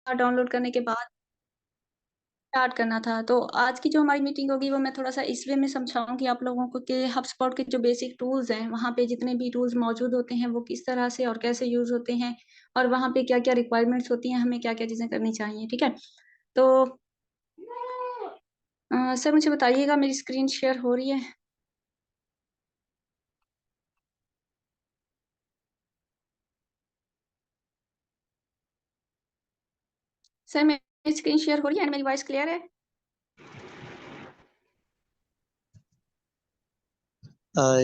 Download करने के बाद स्टार्ट करना था। तो आज की जो हमारी मीटिंग होगी वो मैं थोड़ा सा इस वे में समझाऊंगी आप लोगों को कि हबस्पॉट के जो बेसिक टूल्स हैं, वहाँ पे जितने भी टूल्स मौजूद होते हैं वो किस तरह से और कैसे यूज होते हैं, और वहाँ पे क्या क्या रिक्वायरमेंट्स होती हैं, हमें क्या क्या चीजें करनी चाहिए। ठीक है। तो सर मुझे बताइएगा मेरी स्क्रीन शेयर हो रही है? सर मेरी स्क्रीन शेयर हो रही है एंड मेरी वॉइस क्लियर है?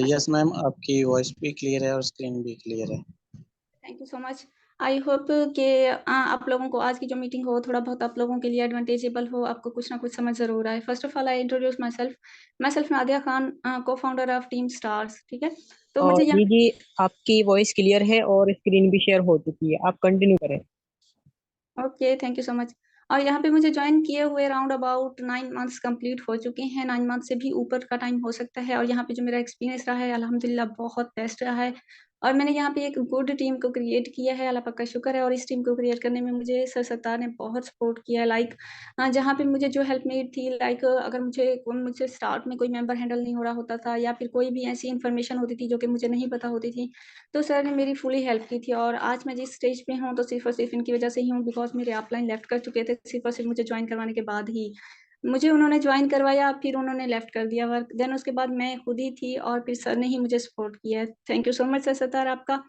यस मैम, आपकी वॉइस भी क्लियर है और स्क्रीन भी क्लियर है। Thank you so much. I hope कि आप लोगों को आज की जो मीटिंग हो थोड़ा बहुत आप लोगों के लिए एडवांटेजेबल हो, आपको कुछ ना कुछ समझ जरूर आए। First of all I introduce my self Nadia Khan, को फाउंडर ऑफ टीम स्टार्स। ठीक है। तो और मुझे यहाँ दीदी, आपकी वॉइस क्लियर है और स्क्रीन भी शेयर हो चुकी है, आप कंटिन्यू करें। Okay, thank you so much. और यहाँ पे मुझे ज्वाइन किए हुए अराउंड अबाउट 9 मंथ्स कंप्लीट हो चुके हैं। 9 मंथ से भी ऊपर का टाइम हो सकता है। और यहाँ पे जो मेरा एक्सपीरियंस रहा है अल्हम्दुलिल्लाह बहुत बेस्ट रहा है। और मैंने यहाँ पे एक गुड टीम को क्रिएट किया है, अल्लाह पाक का शुक्र है। और इस टीम को क्रिएट करने में मुझे सर सत्तार ने बहुत सपोर्ट किया है। लाइक जहाँ पे मुझे जो हेल्प नीड थी, लाइक अगर मुझे स्टार्ट में कोई मेंबर हैंडल नहीं हो रहा होता था, या फिर कोई भी ऐसी इन्फॉर्मेशन होती थी जो कि मुझे नहीं पता होती थी, तो सर ने मेरी फुली हेल्प की थी। और आज मैं जिस स्टेज पे हूँ तो सिर्फ और सिर्फ इनकी वजह से ही हूँ, बिकॉज मेरे अपलाइन लेफ्ट कर चुके थे सिर्फ और सिर्फ मुझे ज्वाइन करवाने के बाद ही। मुझे उन्होंने ज्वाइन करवाया, फिर उन्होंने लेफ्ट कर दिया वर्क, देन उसके बाद मैं खुद ही थी और फिर सर ने ही मुझे सपोर्ट किया है। Thank you so much sir Sattar आपका।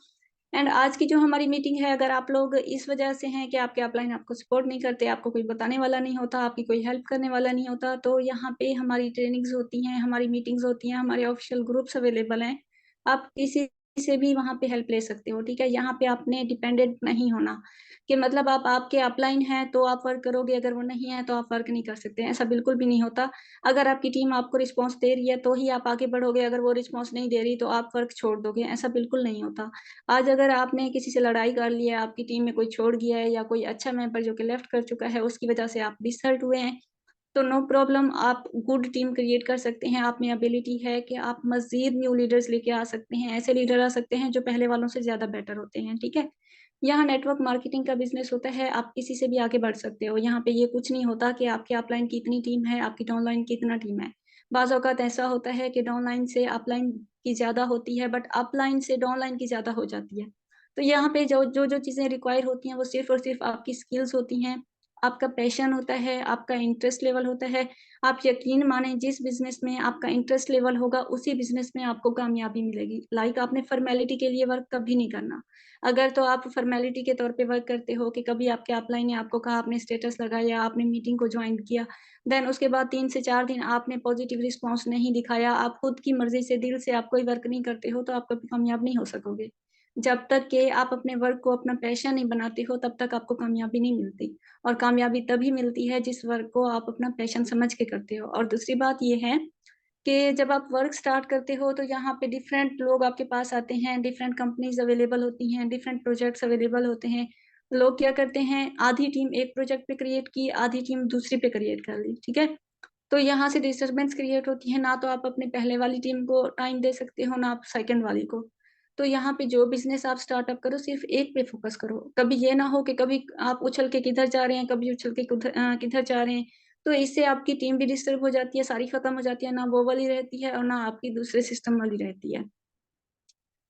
एंड आज की जो हमारी मीटिंग है, अगर आप लोग इस वजह से हैं कि आपके अपलाइन आपको सपोर्ट नहीं करते, आपको कोई बताने वाला नहीं होता, आपकी कोई हेल्प करने वाला नहीं होता, तो यहाँ पे हमारी ट्रेनिंग्स होती हैं, हमारी मीटिंग्स होती हैं, हमारे ऑफिशियल ग्रुप्स अवेलेबल हैं। आप किसी से भी वहाँ पे हेल्प ले सकते हो। ठीक है। यहाँ पे आपने डिपेंडेंट नहीं होना कि मतलब आप आपके अपलाइन हैं तो आप वर्क करोगे, अगर वो नहीं है तो आप वर्क नहीं कर सकते, ऐसा बिल्कुल भी नहीं होता। अगर आपकी टीम आपको रिस्पॉन्स दे रही है तो ही आप आगे बढ़ोगे, अगर वो रिस्पॉन्स नहीं दे रही तो आप वर्क छोड़ दोगे, ऐसा बिल्कुल नहीं होता। आज अगर आपने किसी से लड़ाई कर ली है, आपकी टीम में कोई छोड़ गया है, या कोई अच्छा मेंबर जो कि लेफ्ट कर चुका है उसकी वजह से आप डिसहर्ट हुए हैं, तो नो प्रॉब्लम, आप गुड टीम क्रिएट कर सकते हैं। आप में एबिलिटी है कि आप मजीद न्यू लीडर्स लेके आ सकते हैं, ऐसे लीडर आ सकते हैं जो पहले वालों से ज्यादा बेटर होते हैं। ठीक है। यहाँ नेटवर्क मार्केटिंग का बिजनेस होता है, आप किसी से भी आगे बढ़ सकते हो। यहाँ पे ये कुछ नहीं होता कि आपके अपलाइन की इतनी टीम है, आपकी डाउनलाइन की इतना टीम है। बाज औकात ऐसा होता है कि डाउनलाइन से अपलाइन की ज्यादा होती है, बट अपलाइन से डाउनलाइन की ज्यादा हो जाती है। तो यहाँ पे जो जो जो चीजें रिक्वायर होती हैं वो सिर्फ और सिर्फ आपकी स्किल्स होती हैं, आपका पैशन होता है, आपका इंटरेस्ट लेवल होता है। आप यकीन माने जिस बिजनेस में आपका इंटरेस्ट लेवल होगा उसी बिजनेस में आपको कामयाबी मिलेगी। लाइक आपने फॉर्मेलिटी के लिए वर्क कभी नहीं करना। अगर तो आप फॉर्मेलिटी के तौर पे वर्क करते हो कि कभी आपके अपलाइन ने आपको कहा, आपने स्टेटस लगाया, आपने मीटिंग को ज्वाइन किया, देन उसके बाद 3 से 4 दिन आपने पॉजिटिव रिस्पॉन्स नहीं दिखाया, आप खुद की मर्जी से दिल से आप कोई वर्क नहीं करते हो, तो आप कभी कामयाब नहीं हो सकोगे। जब तक कि आप अपने वर्क को अपना पैशन नहीं बनाते हो तब तक आपको कामयाबी नहीं मिलती। और कामयाबी तभी मिलती है जिस वर्क को आप अपना पैशन समझ के करते हो। और दूसरी बात ये है कि जब आप वर्क स्टार्ट करते हो तो यहाँ पे डिफरेंट लोग आपके पास आते हैं, डिफरेंट कंपनीज अवेलेबल होती हैं, डिफरेंट प्रोजेक्ट्स अवेलेबल होते हैं। लोग क्या करते हैं, आधी टीम एक प्रोजेक्ट पे क्रिएट की, आधी टीम दूसरी पे क्रिएट कर ली। ठीक है। तो यहाँ से डिस्टर्बेंस क्रिएट होती है, ना तो आप अपने पहले वाली टीम को टाइम दे सकते हो, ना आप सेकंड वाली को। तो यहाँ पे जो बिजनेस आप स्टार्टअप करो सिर्फ एक पे फोकस करो। कभी ये ना हो कि कभी आप उछल के किधर जा रहे हैं, कभी उछल के किधर जा रहे हैं। तो इससे आपकी टीम भी डिस्टर्ब हो जाती है, सारी खत्म हो जाती है, ना वो वाली रहती है और ना आपकी दूसरे सिस्टम वाली रहती है।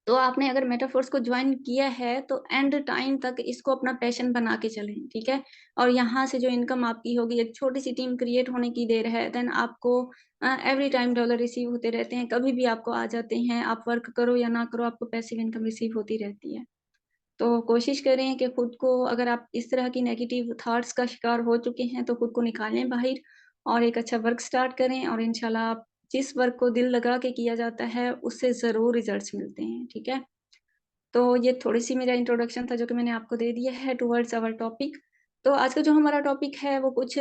तो आपने अगर मेटाफोर्स को ज्वाइन किया है तो एंड टाइम तक इसको अपना पैशन बना के चलें। ठीक है। और यहाँ से जो इनकम आपकी होगी, एक छोटी सी टीम क्रिएट होने की देर है, देन आपको एवरी टाइम डॉलर रिसीव होते रहते हैं, कभी भी आपको आ जाते हैं। आप वर्क करो या ना करो, आपको पैसिव इनकम रिसीव होती रहती है। तो कोशिश करें कि खुद को, अगर आप इस तरह की नेगेटिव थॉट्स का शिकार हो चुके हैं तो खुद को निकालें बाहर, और एक अच्छा वर्क स्टार्ट करें। और इंशाल्लाह आप जिस वर्क को दिल लगा के किया जाता है उससे ज़रूर रिजल्ट्स मिलते हैं। ठीक है। तो ये थोड़ी सी मेरा इंट्रोडक्शन था जो कि मैंने आपको दे दिया है टुवर्ड्स आवर टॉपिक। तो आज का जो हमारा टॉपिक है वो कुछ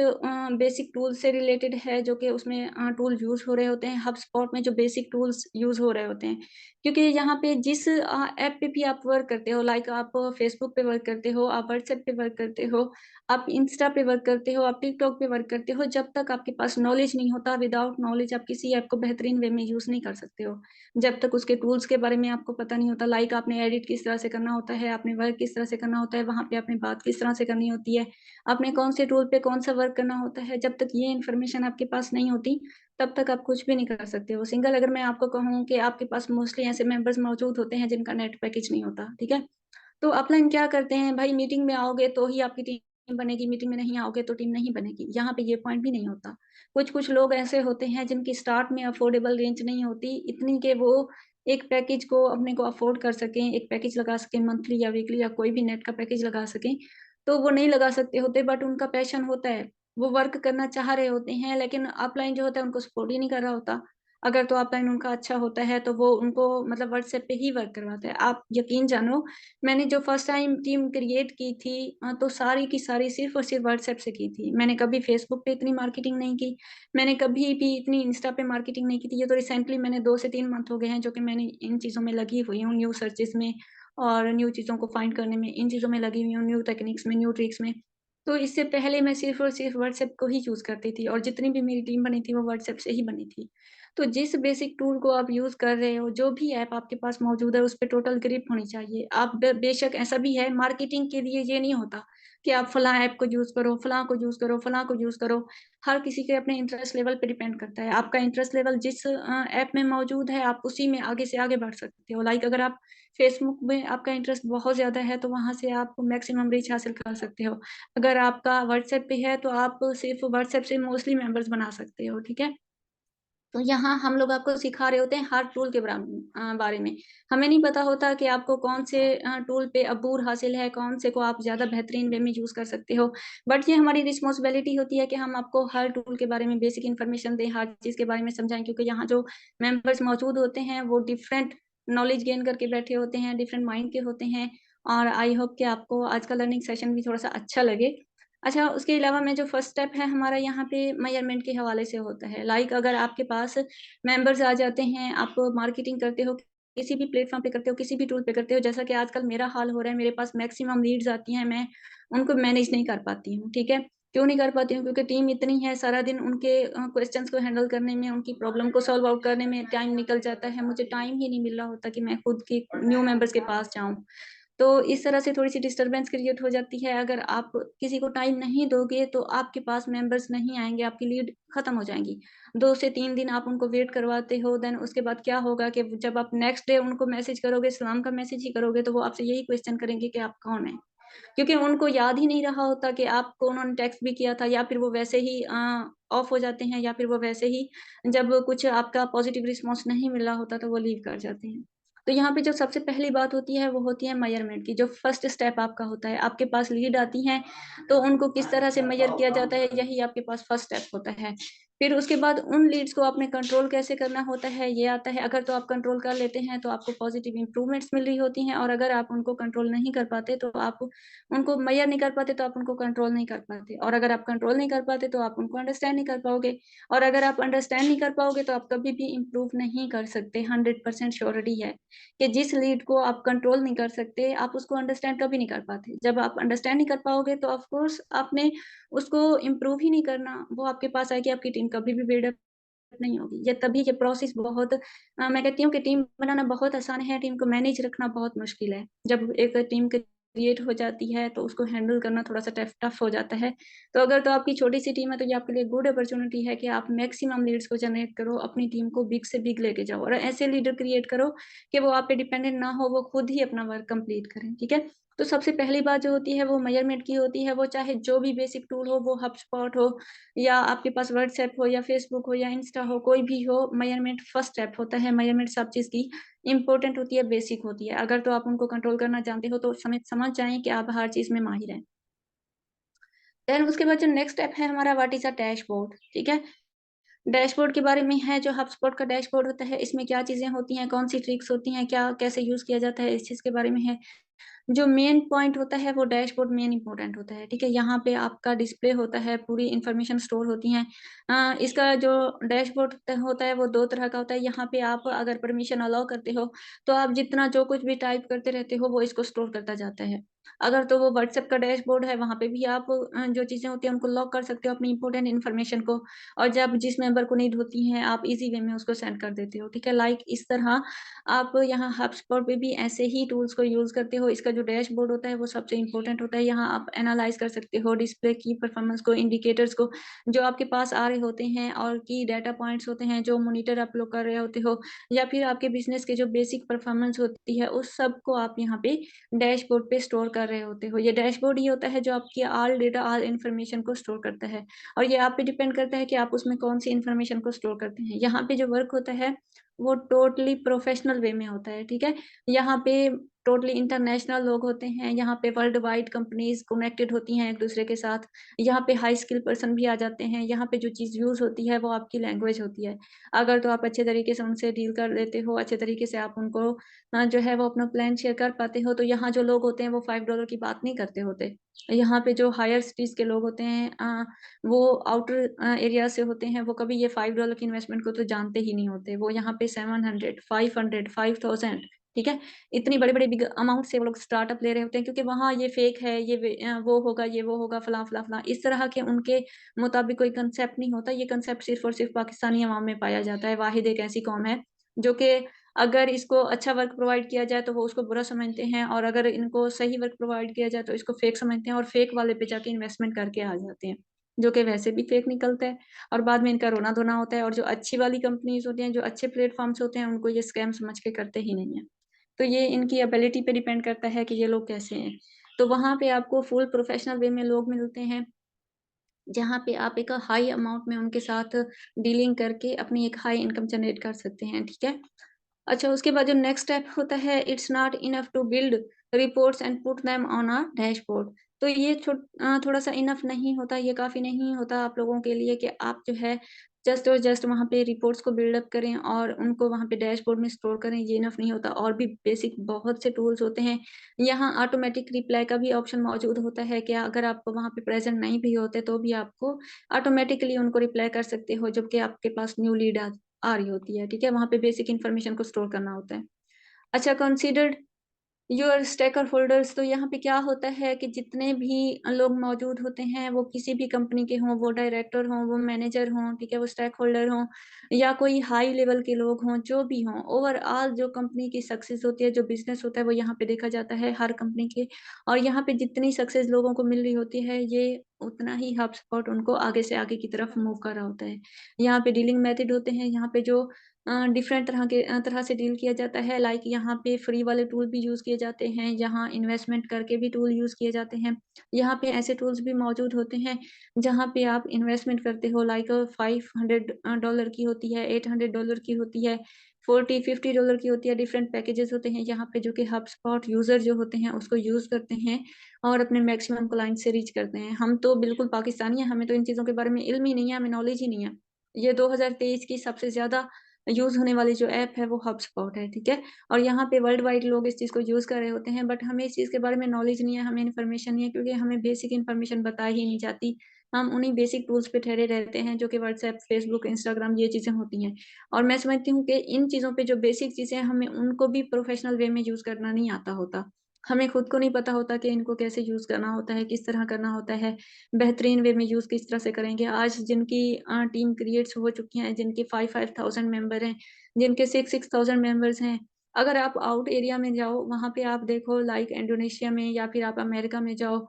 बेसिक टूल्स से रिलेटेड है, जो कि उसमें टूल यूज हो रहे होते हैं हब स्पॉट में, जो बेसिक टूल्स यूज हो रहे होते हैं। क्योंकि यहाँ पे जिस ऐप पे भी आप वर्क करते हो, लाइक आप फेसबुक पे वर्क करते हो, आप व्हाट्सएप पे वर्क करते हो, आप इंस्टा पे वर्क करते हो, आप टिकटॉक पे वर्क करते हो, जब तक आपके पास नॉलेज नहीं होता, विदाउट नॉलेज आप किसी ऐप को बेहतरीन वे में यूज नहीं कर सकते हो। जब तक उसके टूल्स के बारे में आपको पता नहीं होता, लाइक आपने एडिट किस तरह से करना होता है, आपने वर्क किस तरह से करना होता है, वहाँ पे आपने बात किस तरह से करनी होती है, आपने कौन से टूल पे कौन सा वर्क करना होता है, जब तक ये इन्फॉर्मेशन आपके पास नहीं होती, तब तक आप कुछ भी नहीं कर सकते हो। सिंगल अगर मैं आपको कहूँ कि आपके पास मोस्टली ऐसे मेंबर्स मौजूद होते हैं जिनका नेट पैकेज नहीं होता, ठीक है? तो अपलाइन क्या करते हैं, भाई मीटिंग में आओगे तो ही आपकी टीम बनेगी, मीटिंग में नहीं आओगे तो टीम नहीं बनेगी। यहाँ पे ये पॉइंट भी नहीं होता। कुछ-कुछ लोग ऐसे होते हैं जिनकी स्टार्ट में अफोर्डेबल रेंज नहीं होती, इतनी कि वो एक पैकेज को अपने को अफोर्ड कर सकें, एक पैकेज लगा सकें मंथली या वीकली या कोई भी नेट का पैकेज लगा सकें, तो वो नहीं लगा सकते होते बट उनका पैशन होता है। वो वर्क करना चाह रहे होते हैं लेकिन अपलाइन जो होता है उनको सपोर्ट ही नहीं कर रहा होता। अगर तो अपलाइन उनका अच्छा होता है तो वो उनको मतलब व्हाट्सएप पे ही वर्क करवाता है। आप यकीन जानो मैंने जो फर्स्ट टाइम टीम क्रिएट की थी तो सारी की सारी सिर्फ़ और सिर्फ़ व्हाट्सएप से की थी। मैंने कभी फेसबुक पे इतनी मार्केटिंग नहीं की, मैंने कभी भी इतनी इंस्टा पे मार्केटिंग नहीं की थी। ये तो रिसेंटली मैंने 2 से 3 मंथ हो गए हैं जो कि मैंने इन चीज़ों में लगी हुई हूँ, न्यू सर्चेज़ में और न्यू चीज़ों को फाइंड करने में, इन चीज़ों में लगी हुई हूँ, न्यू टेक्निक्स में, न्यू ट्रिक्स में। तो इससे पहले मैं सिर्फ़ और सिर्फ़ व्हाट्सएप को ही चूज़ करती थी और जितनी भी मेरी टीम बनी थी वो व्हाट्सएप से ही बनी थी। तो जिस बेसिक टूल को आप यूज़ कर रहे हो, जो भी ऐप आपके पास मौजूद है, उस पे टोटल ग्रिप होनी चाहिए। आप बेशक ऐसा भी है मार्केटिंग के लिए ये नहीं होता कि आप फलाँ ऐप को यूज़ करो, फलाँ को यूज़ करो, फलाँ को यूज़ करो। हर किसी के अपने इंटरेस्ट लेवल पे डिपेंड करता है। आपका इंटरेस्ट लेवल जिस ऐप में मौजूद है, आप उसी में आगे से आगे बढ़ सकते हो। लाइक अगर आप फेसबुक में आपका इंटरेस्ट बहुत ज़्यादा है, तो वहाँ से आप मैक्सिमम रीच हासिल कर सकते हो। अगर आपका व्हाट्सएप पे है, तो आप सिर्फ़ व्हाट्सएप से मोस्टली मेंबर्स बना सकते हो, ठीक है? तो यहाँ हम लोग आपको सिखा रहे होते हैं हर टूल के बारे में। हमें नहीं पता होता कि आपको कौन से टूल पे अबूर हासिल है, कौन से को आप ज़्यादा बेहतरीन वे में यूज़ कर सकते हो। बट ये हमारी रिस्पॉन्सिबिलिटी होती है कि हम आपको हर टूल के बारे में बेसिक इन्फॉर्मेशन दें, हर चीज़ के बारे में समझाएँ क्योंकि यहाँ जो मेंबर्स मौजूद होते हैं, वो डिफरेंट नॉलेज गेन करके बैठे होते हैं, डिफरेंट माइंड के होते हैं और आई होप कि आपको आज का लर्निंग सेशन भी थोड़ा-सा अच्छा लगे। अच्छा, उसके अलावा में जो फर्स्ट स्टेप है हमारा यहाँ पे मेजरमेंट के हवाले से होता है। लाइक अगर आपके पास मेंबर्स आ जाते हैं, आप मार्केटिंग करते हो, किसी भी प्लेटफ़ॉर्म पे करते हो, किसी भी टूल पे करते हो, जैसा कि आजकल मेरा हाल हो रहा है, मेरे पास मैक्सिमम लीड्स आती हैं, मैं उनको मैनेज नहीं कर पाती हूँ, ठीक है? क्यों नहीं कर पाती हूँ? क्योंकि टीम इतनी है, सारा दिन उनके क्वेश्चन्स को हैंडल करने में, उनकी प्रॉब्लम को सॉल्व आउट करने में टाइम निकल जाता है। मुझे टाइम ही नहीं मिल रहा होता कि मैं खुद की न्यू मेंबर्स के पास जाऊँ। तो इस तरह से थोड़ी-सी डिस्टर्बेंस क्रिएट हो जाती है। अगर आप किसी को टाइम नहीं दोगे, तो आपके पास मेंबर्स नहीं आएँगे, आपकी लीड खत्म हो जाएँगी। 2 से 3 दिन आप उनको वेट करवाते हो, देन उसके बाद क्या होगा कि जब आप नेक्स्ट डे उनको मैसेज करोगे, सलाम का मैसेज ही करोगे, तो वो आपसे यही क्वेश्चन करेंगे कि आप कौन हैं? क्योंकि उनको याद ही नहीं रहा होता कि आपको उन्होंने टेक्स्ट भी किया था या फिर वो वैसे ही ऑफ हो जाते हैं या फिर वो वैसे ही जब कुछ आपका पॉज़िटिव रिस्पॉन्स नहीं मिल रहा होता, तो वो लीव कर जाते हैं। तो यहाँ पे जो सबसे पहली बात होती है, वो होती है मेज़रमेंट की, जो फर्स्ट स्टेप आपका होता है। आपके पास लीड आती हैं, तो उनको किस तरह से मेज़र किया जाता है, यही आपके पास फर्स्ट स्टेप होता है। फिर उसके बाद उन लीड्स को आपने कंट्रोल कैसे करना होता है, ये आता है। अगर तो आप कंट्रोल कर लेते हैं, तो आपको पॉज़िटिव इम्प्रूवमेंट्स मिल रही होती हैं और अगर आप उनको कंट्रोल नहीं कर पाते, तो आप उनको मेज़र नहीं कर पाते, तो आप उनको कंट्रोल नहीं कर पाते और अगर आप कंट्रोल नहीं कर पाते, तो आप उनको अंडरस्टैंड नहीं कर पाओगे और अगर आप अंडरस्टैंड नहीं कर पाओगे, तो आप कभी भी इम्प्रूव नहीं कर सकते। 100% श्योरिटी है कि जिस लीड को आप कंट्रोल नहीं कर सकते, आप उसको अंडरस्टैंड कभी नहीं कर पाते। जब आप अंडरस्टैंड नहीं कर पाओगे, तो ऑफ़ कोर्स आपने उसको इम्प्रूव ही नहीं करना। वो आपके पास आएगी, आपकी टीम कभी भी बिल्डअप नहीं होगी। ये तभी ये प्रोसेस बहुत मैं कहती हूँ कि टीम बनाना बहुत आसान है, टीम को मैनेज रखना बहुत मुश्किल है। जब एक टीम क्रिएट हो जाती है, तो उसको हैंडल करना थोड़ा-सा टफ़ हो जाता है। तो अगर तो आपकी छोटी-सी टीम है, तो ये आपके लिए गुड अपॉर्च्युनिटी है कि आप मैक्सिमम लीड्स को जनरेट करो, अपनी टीम को बिग से बिग लेके जाओ और ऐसे लीडर क्रिएट करो कि वो आप पे डिपेंडेंट ना हो, वो खुद ही अपना वर्क कंप्लीट करें, ठीक है? तो सबसे पहली बात जो होती है, वो मेज़रमेंट की होती है, वो चाहे जो भी बेसिक टूल हो, वो हबस्पॉट हो या आपके पास व्हाट्सएप हो या फ़ेसबुक हो या इंस्टा हो, कोई भी हो, मेज़रमेंट फर्स्ट स्टेप होता है। मेज़रमेंट सब चीज़ की इम्पोर्टेंट होती है, बेसिक होती है। अगर तो आप उनको कंट्रोल करना जानते हो, तो समझ समझ जाएँ कि आप हर चीज़ में माहिर हैं। देन उसके बाद जो नेक्स्ट स्टेप है हमारा व्हाट इज़ अ डैशबोर्ड, ठीक है? डैशबोर्ड के बारे में है जो हबस्पॉट का डैशबोर्ड होता है, इसमें क्या चीज़ें होती हैं, कौन-सी ट्रिक्स होती हैं, क्या कैसे यूज़ किया जाता है, इस चीज़ के बारे में है। जो मेन पॉइंट होता है वो डैशबोर्ड मेन इम्पोर्टेंट होता है, ठीक है? यहाँ पे आपका डिस्प्ले होता है, पूरी इन्फॉर्मेशन स्टोर होती हैं। इसका जो डैशबोर्ड होता है वो 2 तरह का होता है, यहाँ पे आप अगर परमिशन अलाउ करते हो, तो आप जितना जो कुछ भी टाइप करते रहते हो वो इसको स्टोर करता जाता है। अगर तो वो व्हाट्सएप का डैशबोर्ड है, वहाँ पे भी आप जो चीज़ें होती हैं उनको लॉक कर सकते हो अपनी इम्पोर्टेंट इन्फॉर्मेशन को और जब जिस मेंबर को नीड होती है, आप ईज़ी वे में उसको सेंड कर देते हो, ठीक है? लाइक इस तरह आप यहाँ हबस्पॉट पे भी ऐसे ही टूल्स को यूज़ करते हो, इसका जो डैशबोर्ड होता है वो सबसे इम्पोर्टेंट होता है। यहाँ आप एनालाइज कर सकते हो डिस्प्ले की परफॉर्मेंस को, इंडिकेटर्स को जो आपके पास आ रहे होते हैं, और की डाटा पॉइंट्स होते हैं जो मॉनिटर आप लोग कर रहे होते हो, या फिर आपके बिजनेस के जो बेसिक परफॉर्मेंस होती है उस सब को आप यहाँ पे डैशबोर्ड पे स्टोर कर रहे होते हो। ये डैशबोर्ड ही होता है जो आपकी ऑल डेटा, ऑल इन्फॉर्मेशन को स्टोर करता है, और ये आप पे डिपेंड करता है कि आप उसमें कौन सी इन्फॉर्मेशन को स्टोर करते हैं। यहाँ पे जो वर्क होता है वो टोटली प्रोफेशनल वे में होता है, ठीक है। यहाँ पे टोटली इंटरनेशनल लोग होते हैं, यहाँ पे वर्ल्ड वाइड कंपनीज कनेक्टेड होती हैं एक दूसरे के साथ, यहाँ पे हाई स्किल पर्सन भी आ जाते हैं। यहाँ पे जो चीज़ यूज होती है वो आपकी लैंग्वेज होती है। अगर तो आप अच्छे तरीके से उनसे डील कर लेते हो, अच्छे तरीके से आप उनको जो है वो अपना प्लान शेयर कर पाते हो, तो यहाँ जो लोग होते हैं वो $5 की बात नहीं करते होते। यहाँ पे जो हायर सिटीज के लोग होते हैं वो आउटर एरिया से होते हैं, वो कभी ये $5 की इन्वेस्टमेंट को तो जानते ही नहीं होते। वो यहाँ पे 700, 500, 5000, ठीक है, इतनी बड़ी-बड़ी बिग अमाउंट से वो लोग स्टार्टअप ले रहे होते हैं, क्योंकि वहाँ ये फेक है, वो होगा, ये वो होगा, फलां, इस तरह के उनके मुताबिक कोई कंसेप्ट नहीं होता। ये कंसेप्ट सिर्फ़ और सिर्फ़ पाकिस्तानी अवाम में पाया जाता है। वाहिद एक ऐसी कौम है जो कि अगर इसको अच्छा वर्क प्रोवाइड किया जाए तो वो उसको बुरा समझते हैं, और अगर इनको सही वर्क प्रोवाइड किया जाए तो इसको फेक समझते हैं, और फेक वाले पे जाके इन्वेस्टमेंट करके आ जाते हैं, जो कि वैसे भी फेक निकलता है, और बाद में इनका रोना-धोना होता है। और जो अच्छी वाली कंपनीज़ होती हैं, जो अच्छे प्लेटफ़ॉर्म्स होते हैं, उनको ये स्कैम समझ के करते ही नहीं हैं। तो ये इनकी एबिलिटी पे डिपेंड करता है कि ये लोग कैसे हैं। तो वहाँ पे आपको फुल प्रोफेशनल वे में लोग मिलते हैं, जहाँ पे आप एक हाई अमाउंट में उनके साथ डीलिंग करके अपनी एक हाई इनकम जनरेट कर सकते हैं, ठीक है? अच्छा, उसके बाद जो नेक्स्ट स्टेप होता है, it's not enough to build reports and put them on a dashboard. तो ये थोड़ा-सा इनफ नहीं होता, ये काफ़ी नहीं होता आप लोगों के लिए कि आप जो है जस्ट और जस्ट वहाँ पे रिपोर्ट्स को बिल्ड अप करें और उनको वहाँ पे डैशबोर्ड में स्टोर करें, ये इनफ नहीं होता। और भी बेसिक बहुत से टूल्स होते हैं। यहाँ ऑटोमेटिक रिप्लाई का भी ऑप्शन मौजूद होता है कि अगर आप वहाँ पे प्रेज़ेंट नहीं भी होते तो भी आपको ऑटोमेटिकली उनको रिप्लाई कर सकते हो, जबकि आपके पास न्यू लीड आ रही होती है, ठीक है? वहाँ पे बेसिक इन्फॉर्मेशन को स्टोर करना होता है। अच्छा, कंसीडर्ड योर स्टेकर होल्डर्स, तो यहाँ पे क्या होता है कि जितने भी लोग मौजूद होते हैं, वो किसी भी कंपनी के हों, वो डायरेक्टर हों, वो मैनेजर हों, ठीक है, वो स्टेक होल्डर हों, या कोई हाई लेवल के लोग हों, जो भी हों, ओवरऑल जो कंपनी की सक्सेस होती है, जो बिज़नेस होता है, वो यहाँ पे देखा जाता है हर कंपनी के। और यहाँ पे जितनी सक्सेस लोगों को मिल रही होती है, ये उतना ही हब स्पॉट उनको आगे से आगे की तरफ मूव कर रहा होता है। यहाँ पे डीलिंग मेथड होते हैं, यहाँ पे जो डिफरेंट तरह से डील किया जाता है, लाइक यहाँ पे फ्री वाले टूल भी यूज़ किए जाते हैं, यहाँ इन्वेस्टमेंट करके भी टूल यूज़ किए जाते हैं। यहाँ पे ऐसे टूल्स भी मौजूद होते हैं, जहाँ पे आप इन्वेस्टमेंट करते हो, लाइक $500 की होती है, $800 की होती है, 40-50 डॉलर की होती है, डिफरेंट पैकेजेज़ होते हैं यहाँ पे, जो कि हबस्पॉट यूज़र जो होते हैं उसको यूज़ करते हैं और अपने मैक्सिमम क्लाइंट से रीच करते हैं। हम तो बिल्कुल पाकिस्तानी हैं, हमें तो इन चीज़ों के बारे में इल्म ही नहीं है, हमें नॉलेज ही नहीं है। ये 2023 की सबसे ज़्यादा यूज़ होने वाली जो ऐप है वो हबस्पॉट है, ठीक है? और यहाँ पे वर्ल्ड वाइड लोग इस चीज़ को यूज़ कर रहे होते हैं, बट हमें इस चीज़ के बारे में नॉलेज नहीं है, हमें इन्फॉर्मेशन नहीं है, क्योंकि हमें बेसिक इन्फॉर्मेशन बताई ही नहीं जाती। हम उन्हीं बेसिक टूल्स पे ठहरे रहते हैं, जो कि व्हाट्सएप, फेसबुक, इंस्टाग्राम, ये चीज़ें होती हैं। और मैं समझती हूँ कि इन चीज़ों पे जो बेसिक चीज़ें हैं, हमें उनको भी प्रोफेशनल वे में यूज़ करना नहीं आता होता। हमें खुद को नहीं पता होता कि इनको कैसे यूज़ करना होता है, किस तरह करना होता है, बेहतरीन वे में यूज़ किस तरह से करेंगे। आज जिनकी टीम क्रिएट्स हो चुकी हैं, जिनके 5,000 मेंबर हैं, जिनके 6,000 मेंबर्स हैं। अगर आप आउट एरिया में जाओ, वहाँ पे आप देखो, लाइक इंडोनेशिया में, या फिर आप अमेरिका में जाओ,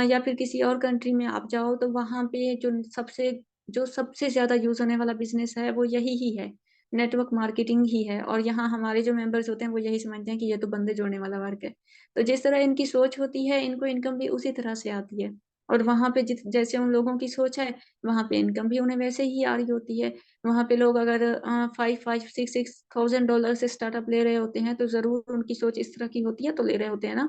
या फिर किसी और कंट्री में आप जाओ, तो वहाँ पे जो सबसे ज़्यादा यूज़ होने वाला बिज़नेस है वो यही ही है, नेटवर्क मार्केटिंग ही है। और यहाँ हमारे जो मेंबर्स होते हैं वो यही समझते हैं कि ये तो बंदे जोड़ने वाला वर्क है। तो जिस तरह इनकी सोच होती है, इनको इनकम भी उसी तरह से आती है। और वहाँ पे जैसे उन लोगों की सोच है, वहाँ पे इनकम भी उन्हें वैसे ही आ रही होती है। वहाँ पे लोग अगर 5-6,000 से स्टार्टअप ले रहे होते हैं, तो ज़रूर उनकी सोच इस तरह की होती है, तो ले रहे होते हैं ना।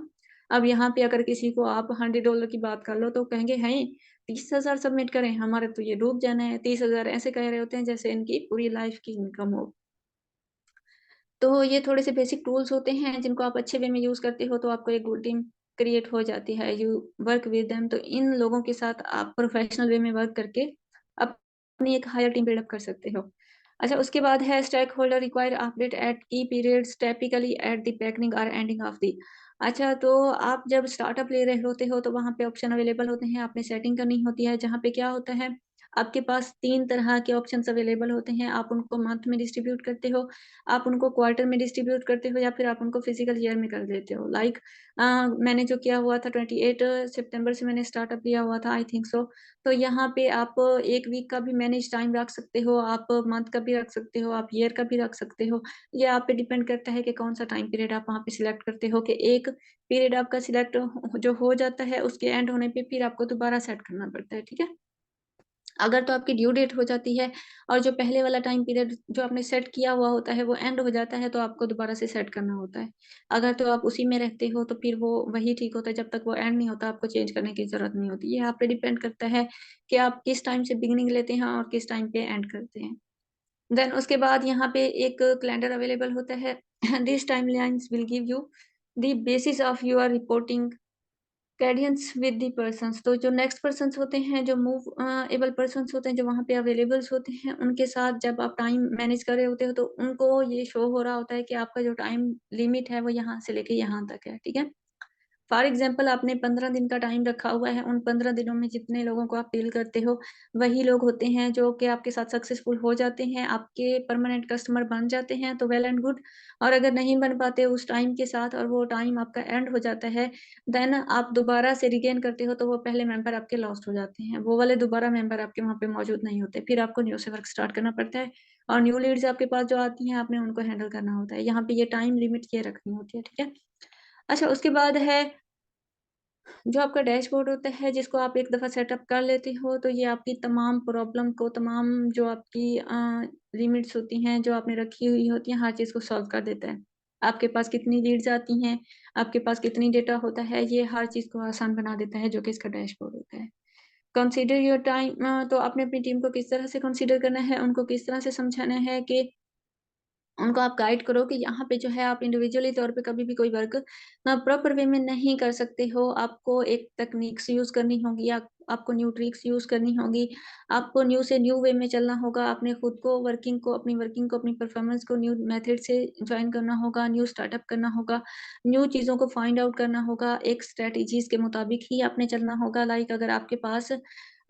अब यहाँ पे अगर किसी को आप $100 की बात कर लो, तो कहेंगे, "हैं, 30,000 सबमिट करें? हमारा तो ये डूब जाना है।" 30,000 ऐसे कह रहे होते हैं जैसे इनकी पूरी लाइफ़ की इनकम हो। तो ये थोड़े से बेसिक टूल्स होते हैं, जिनको आप अच्छे वे में यूज़ करते हो, तो आपको एक गुड टीम क्रिएट हो जाती है। यू वर्क विद देम, तो इन लोगों के साथ आप प्रोफेशनल वे में वर्क करके अपनी एक हायर टीम बिल्ड अप कर सकते हो। अच्छा, उसके बाद है stakeholder require update at key periods typically at the beginning और एंडिंग ऑफ द। अच्छा, तो आप जब स्टार्टअप ले रहे होते हो, तो वहाँ पे ऑप्शन अवेलेबल होते हैं, आपने सेटिंग करनी होती है, जहाँ पे क्या होता है, आपके पास 3 तरह के ऑप्शंस अवेलेबल होते हैं। आप उनको मंथ में डिस्ट्रीब्यूट करते हो, आप उनको क्वार्टर में डिस्ट्रीब्यूट करते हो या फिर आप उनको फिजिकल ईयर में कर देते हो। मैंने जो किया हुआ था 28 सितंबर से मैंने स्टार्टअप लिया हुआ था आई थिंक सो। तो यहाँ पे आप 1 वीक का भी मैनेज टाइम रख सकते हो, आप मंथ का भी रख सकते हो, आप ईयर का भी रख सकते हो। ये आप पे डिपेंड करता है कि कौन-सा टाइम पीरियड आप वहाँ पे सिलेक्ट करते हो कि एक पीरियड आपका सिलेक्ट जो हो जाता है उसके एंड होने पे फिर आपको दोबारा सेट करना पड़ता है, ठीक है? अगर तो आपकी ड्यू डेट हो जाती है और जो पहले वाला टाइम पीरियड जो आपने सेट किया हुआ होता है वो एंड हो जाता है तो आपको दोबारा से सेट करना होता है। अगर तो आप उसी में रहते हो तो फिर वो वही ठीक होता है, जब तक वो एंड नहीं होता आपको चेंज करने की ज़रूरत नहीं होती। ये आप पे डिपेंड करता है कि आप किस टाइम से बिगिनिंग लेते हैं और किस टाइम पे एंड करते हैं। देन उसके बाद यहाँ पे एक कैलेंडर अवेलेबल होता है। This timelines will give you the basis of your reporting cadence with the persons. तो जो नेक्स्ट पर्सन्स होते हैं, जो एबल पर्सन्स होते हैं, जो वहाँ पे अवेलेबल्स होते हैं, उनके साथ जब आप टाइम मैनेज कर रहे होते हो, तो उनको ये शो हो रहा होता है कि आपका जो टाइम लिमिट है, वो यहाँ से लेके यहाँ तक है, ठीक है? फॉर एग्ज़ाम्पल आपने 15 दिन का टाइम रखा हुआ है, उन 15 दिनों में जितने लोगों को आप डील करते हो, वही लोग होते हैं जो कि आपके साथ सक्सेसफुल हो जाते हैं, आपके परमानेंट कस्टमर बन जाते हैं, तो वेल एंड गुड। और अगर नहीं बन पाते उस टाइम के साथ और वो टाइम आपका एंड हो जाता है, देन आप दोबारा से रिगेन करते हो, तो वो पहले मेंबर आपके लॉस्ट हो जाते हैं। वो वाले दोबारा मेंबर आपके वहाँ पे मौजूद नहीं होते, फिर आपको न्यू से वर्क स्टार्ट करना पड़ता है और न्यू लीड्स आपके पास जो आती हैं, आपने उनको हैंडल करना होता है। यहाँ पे ये टाइम लिमिट ये रखनी होती है, ठीक है? अच्छा, उसके बाद है जो आपका डैशबोर्ड होता है जिसको आप एक दफ़ा सेटअप कर लेते हो, तो ये आपकी तमाम प्रॉब्लम को, तमाम जो आपकी लिमिट्स होती हैं, जो आपने रखी हुई होती हैं, हर चीज़ को सॉल्व कर देता है। आपके पास कितनी लीड्स आती हैं, आपके पास कितनी डेटा होता है, ये हर चीज़ को आसान बना देता है, जो कि इसका डैशबोर्ड होता है। Consider your time. तो आपने अपनी टीम को किस तरह से कंसीडर करना है, उनको किस तरह से समझाना है कि उनको आप गाइड करो कि यहाँ पे जो है आप इंडिविजुअली तौर पे कभी भी कोई वर्क प्रॉपर वे में नहीं कर सकते हो। आपको एक तकनीक्स यूज़ करनी होगी या आपको न्यू ट्रिक्स यूज़ करनी होगी। आपको न्यू से न्यू वे में चलना होगा। आपने खुद को अपनी वर्किंग को, अपनी परफॉर्मेंस को न्यू मेथड से जॉइन करना होगा, न्यू स्टार्टअप करना होगा, न्यू चीज़ों को फाइंड आउट करना होगा। एक स्ट्रैटेजीज़ के मुताबिक ही आपने चलना होगा। लाइक अगर आपके पास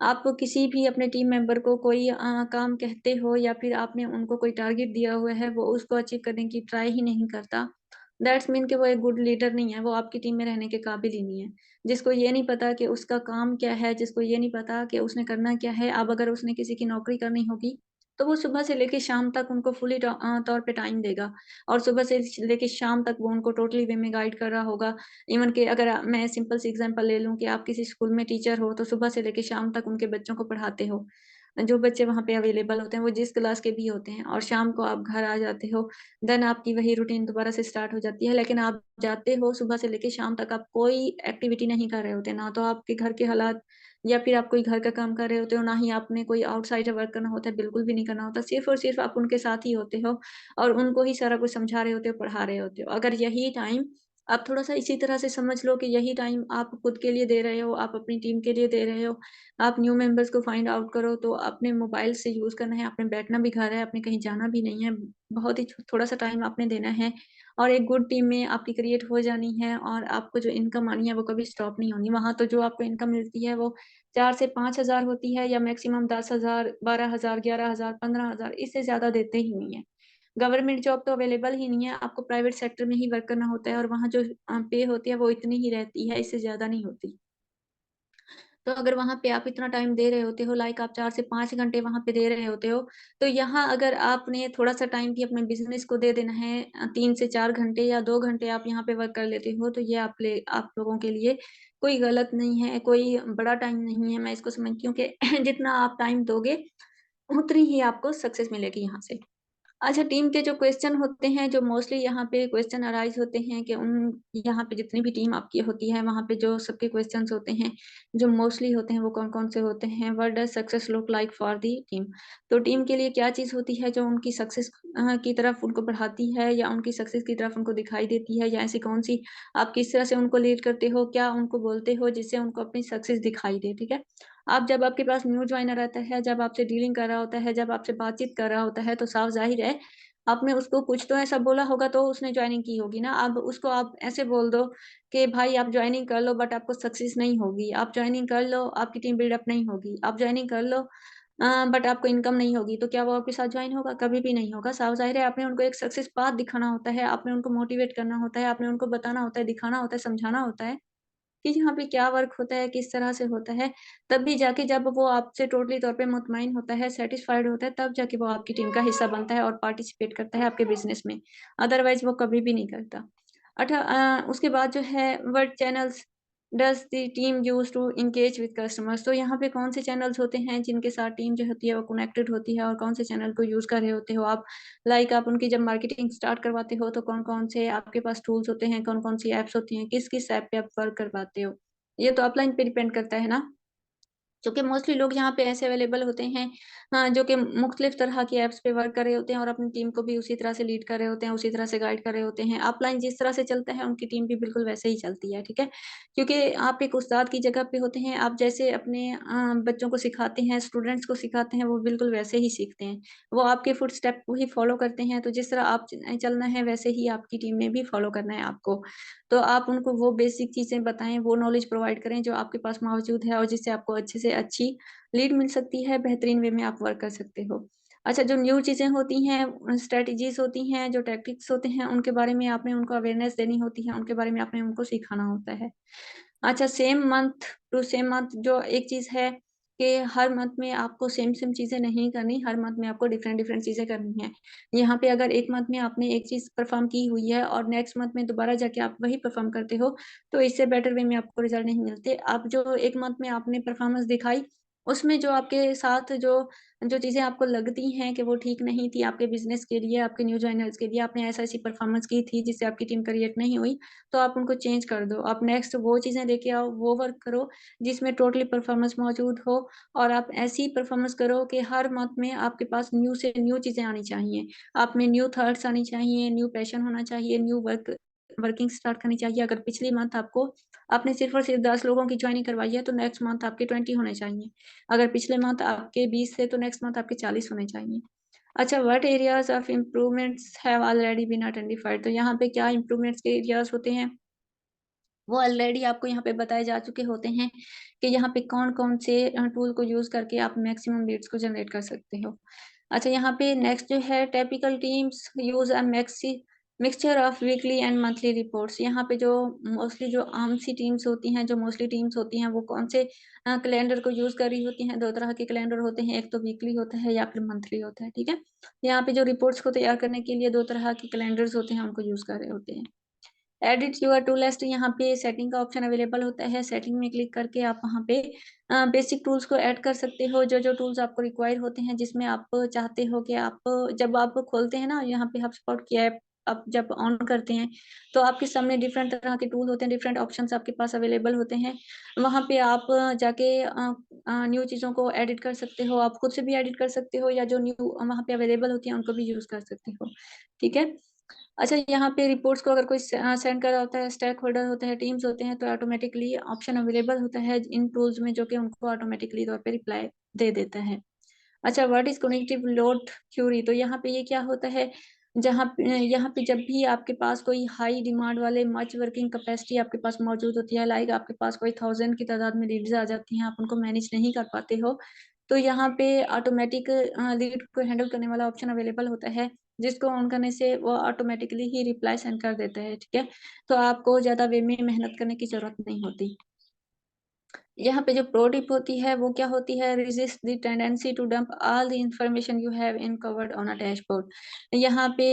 आप किसी भी अपने टीम मेंबर को कोई काम कहते हो या फिर आपने उनको कोई टारगेट दिया हुआ है, वो उसको अचीव करने की ट्राई ही नहीं करता, दैट्स मीन कि वो एक गुड लीडर नहीं है, वो आपकी टीम में रहने के काबिल ही नहीं है। जिसको ये नहीं पता कि उसका काम क्या है, जिसको ये नहीं पता कि उसने करना क्या है, अब अगर उसने किसी की नौकरी करनी होगी, तो वो सुबह से लेके शाम तक उनको तौर पे टाइम देगा और सुबह से लेके शाम तक वो उनको टोटली वे में गाइड कर रहा होगा। इवन कि अगर मैं सिंपल सी एग्ज़ाम्पल ले लूँ कि आप किसी स्कूल में टीचर हो, तो सुबह से लेके शाम तक उनके बच्चों को पढ़ाते हो। जो बच्चे वहाँ पे अवेलेबल होते हैं, वो जिस क्लास के भी होते हैं और शाम को आप घर आ जाते हो, देन आपकी वही रूटीन दोबारा से स्टार्ट हो जाती है। लेकिन आप जाते हो सुबह से लेके शाम तक आप कोई एक्टिविटी नहीं कर रहे होते, ना तो आपके घर के हालात या फिर आप कोई घर का काम कर रहे होते हो, ना ही आपने कोई आउटसाइड वर्क करना होता है, बिल्कुल भी नहीं करना होता। सिर्फ़ और सिर्फ़ आप उनके साथ ही होते हो और उनको ही सारा कुछ समझा रहे होते हो, पढ़ा रहे होते हो। अगर यही टाइम आप थोड़ा-सा इसी तरह से समझ लो कि यही टाइम आप खुद के लिए दे रहे हो, आप अपनी टीम के लिए दे रहे हो, आप न्यू मेंबर्स को फाइंड आउट करो, तो अपने मोबाइल से यूज़ करना है, आपने बैठना भी घर है, आपने कहीं जाना भी नहीं है, बहुत ही थोड़ा-सा टाइम आपने देना है और एक गुड टीम में आपकी क्रिएट हो जानी है और आपको जो इनकम आनी है, वो कभी स्टॉप नहीं होनी। वहाँ तो जो आपको इनकम मिलती है, वो 4 से 5,000 होती है या मैक्सिमम 10,000, 12,000, 11,000, 15,000, इससे ज़्यादा देते ही नहीं है। गवर्नमेंट जॉब तो अवेलेबल ही नहीं है, आपको प्राइवेट सेक्टर में ही वर्क करना होता है और वहाँ जो पे होती है वो इतनी ही रहती है, इससे ज़्यादा नहीं होती। तो अगर वहाँ पे आप इतना टाइम दे रहे होते हो, लाइक आप 4 से 5 घंटे वहाँ पे दे रहे होते हो, तो यहाँ अगर आपने थोड़ा-सा टाइम भी अपने बिज़नेस को दे देना है 3 से 4 घंटे या 2 घंटे आप यहाँ पे वर्क कर लेते हो, तो ये आप लोगों के लिए कोई गलत नहीं है, कोई बड़ा टाइम नहीं है। मैं इसको समझती हूँ कि जितना आप टाइम दोगे, उतनी ही आपको सक्सेस मिलेगी यहाँ से। अच्छा, टीम के जो क्वेश्चन होते हैं, जो मोस्टली यहाँ पे क्वेश्चन अराइज़ होते हैं कि यहाँ पे जितनी भी टीम आपकी होती है, वहाँ पे जो सबके क्वेश्चन्स होते हैं, जो मोस्टली होते हैं, वो कौन-कौन से होते हैं? What does success look like for the team? तो टीम के लिए क्या चीज़ होती है जो उनकी सक्सेस की तरफ उनको बढ़ाती है या उनकी सक्सेस की तरफ उनको दिखाई देती है या ऐसी कौन-सी आप किस तरह से उनको लीड करते हो? क्या उनको बोलते हो जिससे उनको अपनी सक्सेस दिखाई दे, ठीक है? जब आपके पास न्यू जॉइनर आता है, जब आपसे डीलिंग कर रहा होता है, जब आपसे बातचीत कर रहा होता है, तो साफ ज़ाहिर है, आपने उसको कुछ तो ऐसा बोला होगा तो उसने जॉइनिंग की होगी ना। अब उसको आप ऐसे बोल दो कि भाई आप जॉइनिंग कर लो बट आपको सक्सेस नहीं होगी। आप जॉइनिंग कर लो, आपकी टीम बिल्डअप नहीं होगी। आप जॉइनिंग कर लो बट आपको इनकम नहीं होगी, तो क्या वो आपके साथ ज्वाइन होगा? कभी भी नहीं होगा। साफ ज़ाहिर है आपने उनको एक सक्सेस पाथ दिखाना होता है, आपने उनको मोटिवेट करना होता है, आपने उनको बताना होता है, दिखाना होता है, समझाना होता है कि यहाँ पे क्या वर्क होता है, किस तरह से होता है। तब भी जाके जब वो आपसे टोटली तौर पे मुतमईन होता है, सैटिस्फाइड होता है, तब जाके वो आपकी टीम का हिस्सा बनता है और पार्टिसिपेट करता है आपके बिज़नेस में। अदरवाइज़ वो कभी भी नहीं करता। उसके बाद जो है what channels does the team use to engage with customers, तो यहाँ पे कौन से चैनल्स होते हैं जिनके साथ टीम जो होती है वो कनेक्टेड होती है और कौन से चैनल को यूज़ कर रहे होते हो आप? लाइक आप उनकी जब मार्केटिंग स्टार्ट करवाते हो तो कौन-कौन से आपके पास टूल्स होते हैं, कौन-कौन सी ऐप्स होती हैं, किस-किस ऐप पे आप वर्क करवाते हो? ये तो ऑफ़लाइन पे डिपेंड करता है ना? क्योंकि मोस्टली लोग यहाँ पे ऐसे अवेलेबल होते हैं जो कि मुख्तलिफ तरह की ऐप्स पे वर्क कर रहे होते हैं और अपनी टीम को भी उसी तरह से लीड कर रहे होते हैं, उसी तरह से गाइड कर रहे होते हैं। ऑफ़लाइन जिस तरह से चलता है, उनकी टीम भी बिल्कुल वैसे ही चलती है, ठीक है? क्योंकि आप एक उस्ताद की जगह पे होते हैं, आप जैसे अपने बच्चों को सिखाते हैं, स्टूडेंट्स को सिखाते हैं, वो बिल्कुल वैसे ही सीखते हैं। वो आपके फुटस्टेप को ही फ़ॉलो करते हैं, तो जिस तरह आप चलना है, वैसे ही आपकी टीम ने भी फ़ॉलो करना है आपको। तो आप उनको वो बेसिक चीज़ें बताएँ, वो नॉलेज प्रोवाइड करें जो आपके पास मौजूद है और जिससे आपको अच्छे से अच्छी लीड मिल सकती है, बेहतरीन वे में आप वर्क कर सकते हो। अच्छा, जो न्यू चीज़ें होती हैं, स्ट्रैटेजीज़ होती हैं, जो टैक्टिक्स होते हैं, उनके बारे में आपने उनको अवेयरनेस देनी होती है, उनके बारे में आपने उनको सिखाना होता है। अच्छा, same month to same month जो एक चीज़ है कि हर मंथ में आपको सेम-सेम चीज़ें नहीं करनी, हर मंथ में आपको डिफरेंट-डिफरेंट चीज़ें करनी हैं। यहाँ पे अगर एक मंथ में आपने एक चीज़ परफ़ॉर्म की हुई है और नेक्स्ट मंथ में दोबारा जाके आप वही परफ़ॉर्म करते हो, तो इससे बेटर वे में आपको रिज़ल्ट नहीं मिलते। आप जो एक मंथ में आपने परफ़ॉर्मेंस दिखाई, उसमें जो आपके साथ जो जो चीज़ें आपको लगती हैं कि वो ठीक नहीं थी आपके बिज़नेस के लिए, आपके न्यू जॉइनर्स के लिए, आपने ऐसा-ऐसी परफ़ॉर्मेंस की थी जिससे आपकी टीम क्रिएट नहीं हुई, तो आप उनको चेंज कर दो। आप नेक्स्ट वो चीज़ें लेके आओ, वो वर्क करो जिसमें टोटली परफ़ॉर्मेंस मौजूद हो और आप ऐसी परफ़ॉर्मेंस करो कि हर मंथ में आपके पास न्यू से न्यू चीज़ें आनी चाहिए। आप में न्यू थॉट्स आनी चाहिए, न्यू पैशन होना चाहिए, न्यू वर्किंग स्टार्ट करनी चाहिए। अगर पिछली मंथ आपने सिर्फ़ और सिर्फ़ 10 लोगों की जॉइनिंग करवाई है, तो नेक्स्ट मंथ आपके 20 होने चाहिए। अगर पिछले मंथ आपके 20 थे, तो नेक्स्ट मंथ आपके 40 होने चाहिए। अच्छा, what areas of improvements have already been identified, तो यहाँ पे क्या इम्प्रूवमेंट्स के एरियाज़ होते हैं? वो ऑलरेडी आपको यहाँ पे बताए जा चुके होते हैं कि यहाँ पे कौन-कौन से टूल को यूज़ करके आप मैक्सिमम लीड्स को जनरेट कर सकते हो। अच्छा, यहाँ पे नेक्स्ट जो है typical teams use a mixture of weekly and monthly reports, यहाँ पे जो मोस्टली जो आम सी टीम्स होती हैं, जो मोस्टली टीम्स होती हैं, वो कौन से कैलेंडर को यूज़ कर रही होती हैं। 2 तरह के कैलेंडर होते हैं, एक तो वीकली होता है या फिर मंथली होता है, ठीक है? यहाँ पे जो रिपोर्ट्स को तैयार करने के लिए 2 तरह के कैलेंडर्स होते हैं, उनको यूज़ कर रहे होते हैं। एडिट योर टूल लिस्ट, यहाँ पे सेटिंग का ऑप्शन अवेलेबल होता है। सेटिंग में क्लिक करके आप वहाँ पे बेसिक टूल्स को ऐड कर सकते हो, जो-जो टूल्स आपको रिक्वायर होते हैं, जिसमें आप चाहते हो कि आप जब आप खोलते हैं ना यहाँ पे हबस्पॉट की ऐप, आप जब ऑन करते हैं, तो आपके सामने डिफरेंट तरह के टूल होते हैं, डिफरेंट ऑप्शंस आपके पास अवेलेबल होते हैं। वहाँ पे आप जाके न्यू चीज़ों को एडिट कर सकते हो, आप खुद से भी एडिट कर सकते हो या जो न्यू वहाँ पे अवेलेबल होती हैं, उनको भी यूज़ कर सकते हो। ठीक है? अच्छा, यहाँ पे रिपोर्ट्स को अगर कोई सेंड कर रहा होता है, स्टेक होल्डर होते हैं, टीम्स होते हैं, तो ऑटोमैटिकली ऑप्शन अवेलेबल होता है इन टूल्स में जो कि उनको ऑटोमैटिकली तौर पे रिप्लाई दे देता है। अच्छा, what is cognitive load theory, तो यहाँ पे ये क्या होता है, यहाँ पे जब भी आपके पास कोई हाई डिमांड वाले मच वर्किंग कैपेसिटी आपके पास मौजूद होती है, लाइक आपके पास कोई 1000 की तादाद में लीड्स आ जाती हैं, आप उनको मैनेज नहीं कर पाते हो, तो यहाँ पे ऑटोमैटिक लीड को हैंडल करने वाला ऑप्शन अवेलेबल होता है, जिसको ऑन करने से वो ऑटोमैटिकली ही रिप्लाई सेंड कर देता है, ठीक है? तो आपको ज़्यादा वे में मेहनत करने की ज़रूरत नहीं होती। यहाँ पे जो प्रो टिप होती है वो क्या होती है, resist the tendency to dump all the information you have in covered on a dashboard. यहाँ पे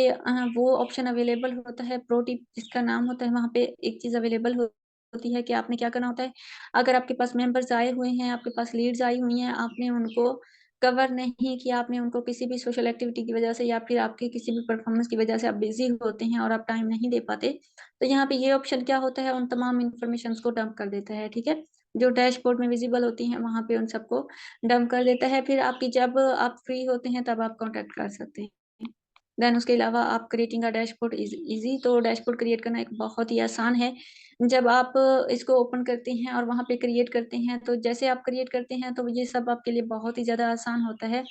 वो ऑप्शन अवेलेबल होता है, प्रो टिप जिसका नाम होता है, वहाँ पे एक चीज़ अवेलेबल होती है कि आपने क्या करना होता है, अगर आपके पास मेंबर्स आए हुए हैं, आपके पास लीड्स आई हुई हैं, आपने उनको कवर नहीं किया, आपने उनको किसी भी सोशल एक्टिविटी की वजह से या फिर आपकी किसी भी परफॉर्मेंस की वजह से आप बिज़ी होते हैं और आप टाइम नहीं दे पाते, तो यहाँ पे ये ऑप्शन क्या होता है, उन तमाम इन्फॉर्मेशंस को डंप कर देता है, ठीक है? जो डैशबोर्ड में विज़िबल होती हैं, वहाँ पे उन सबको डंप कर देता है। फिर आपकी जब आप फ्री होते हैं, तब आप कॉन्टैक्ट कर सकते हैं। देन उसके अलावा आप creating a dashboard is easy, तो डैशबोर्ड क्रिएट करना एक बहुत ही आसान है। जब आप इसको ओपन करते हैं और वहाँ पे क्रिएट करते हैं, तो जैसे आप क्रिएट करते हैं, तो ये सब आपके लिए बहुत ही ज़्यादा आसान होता है।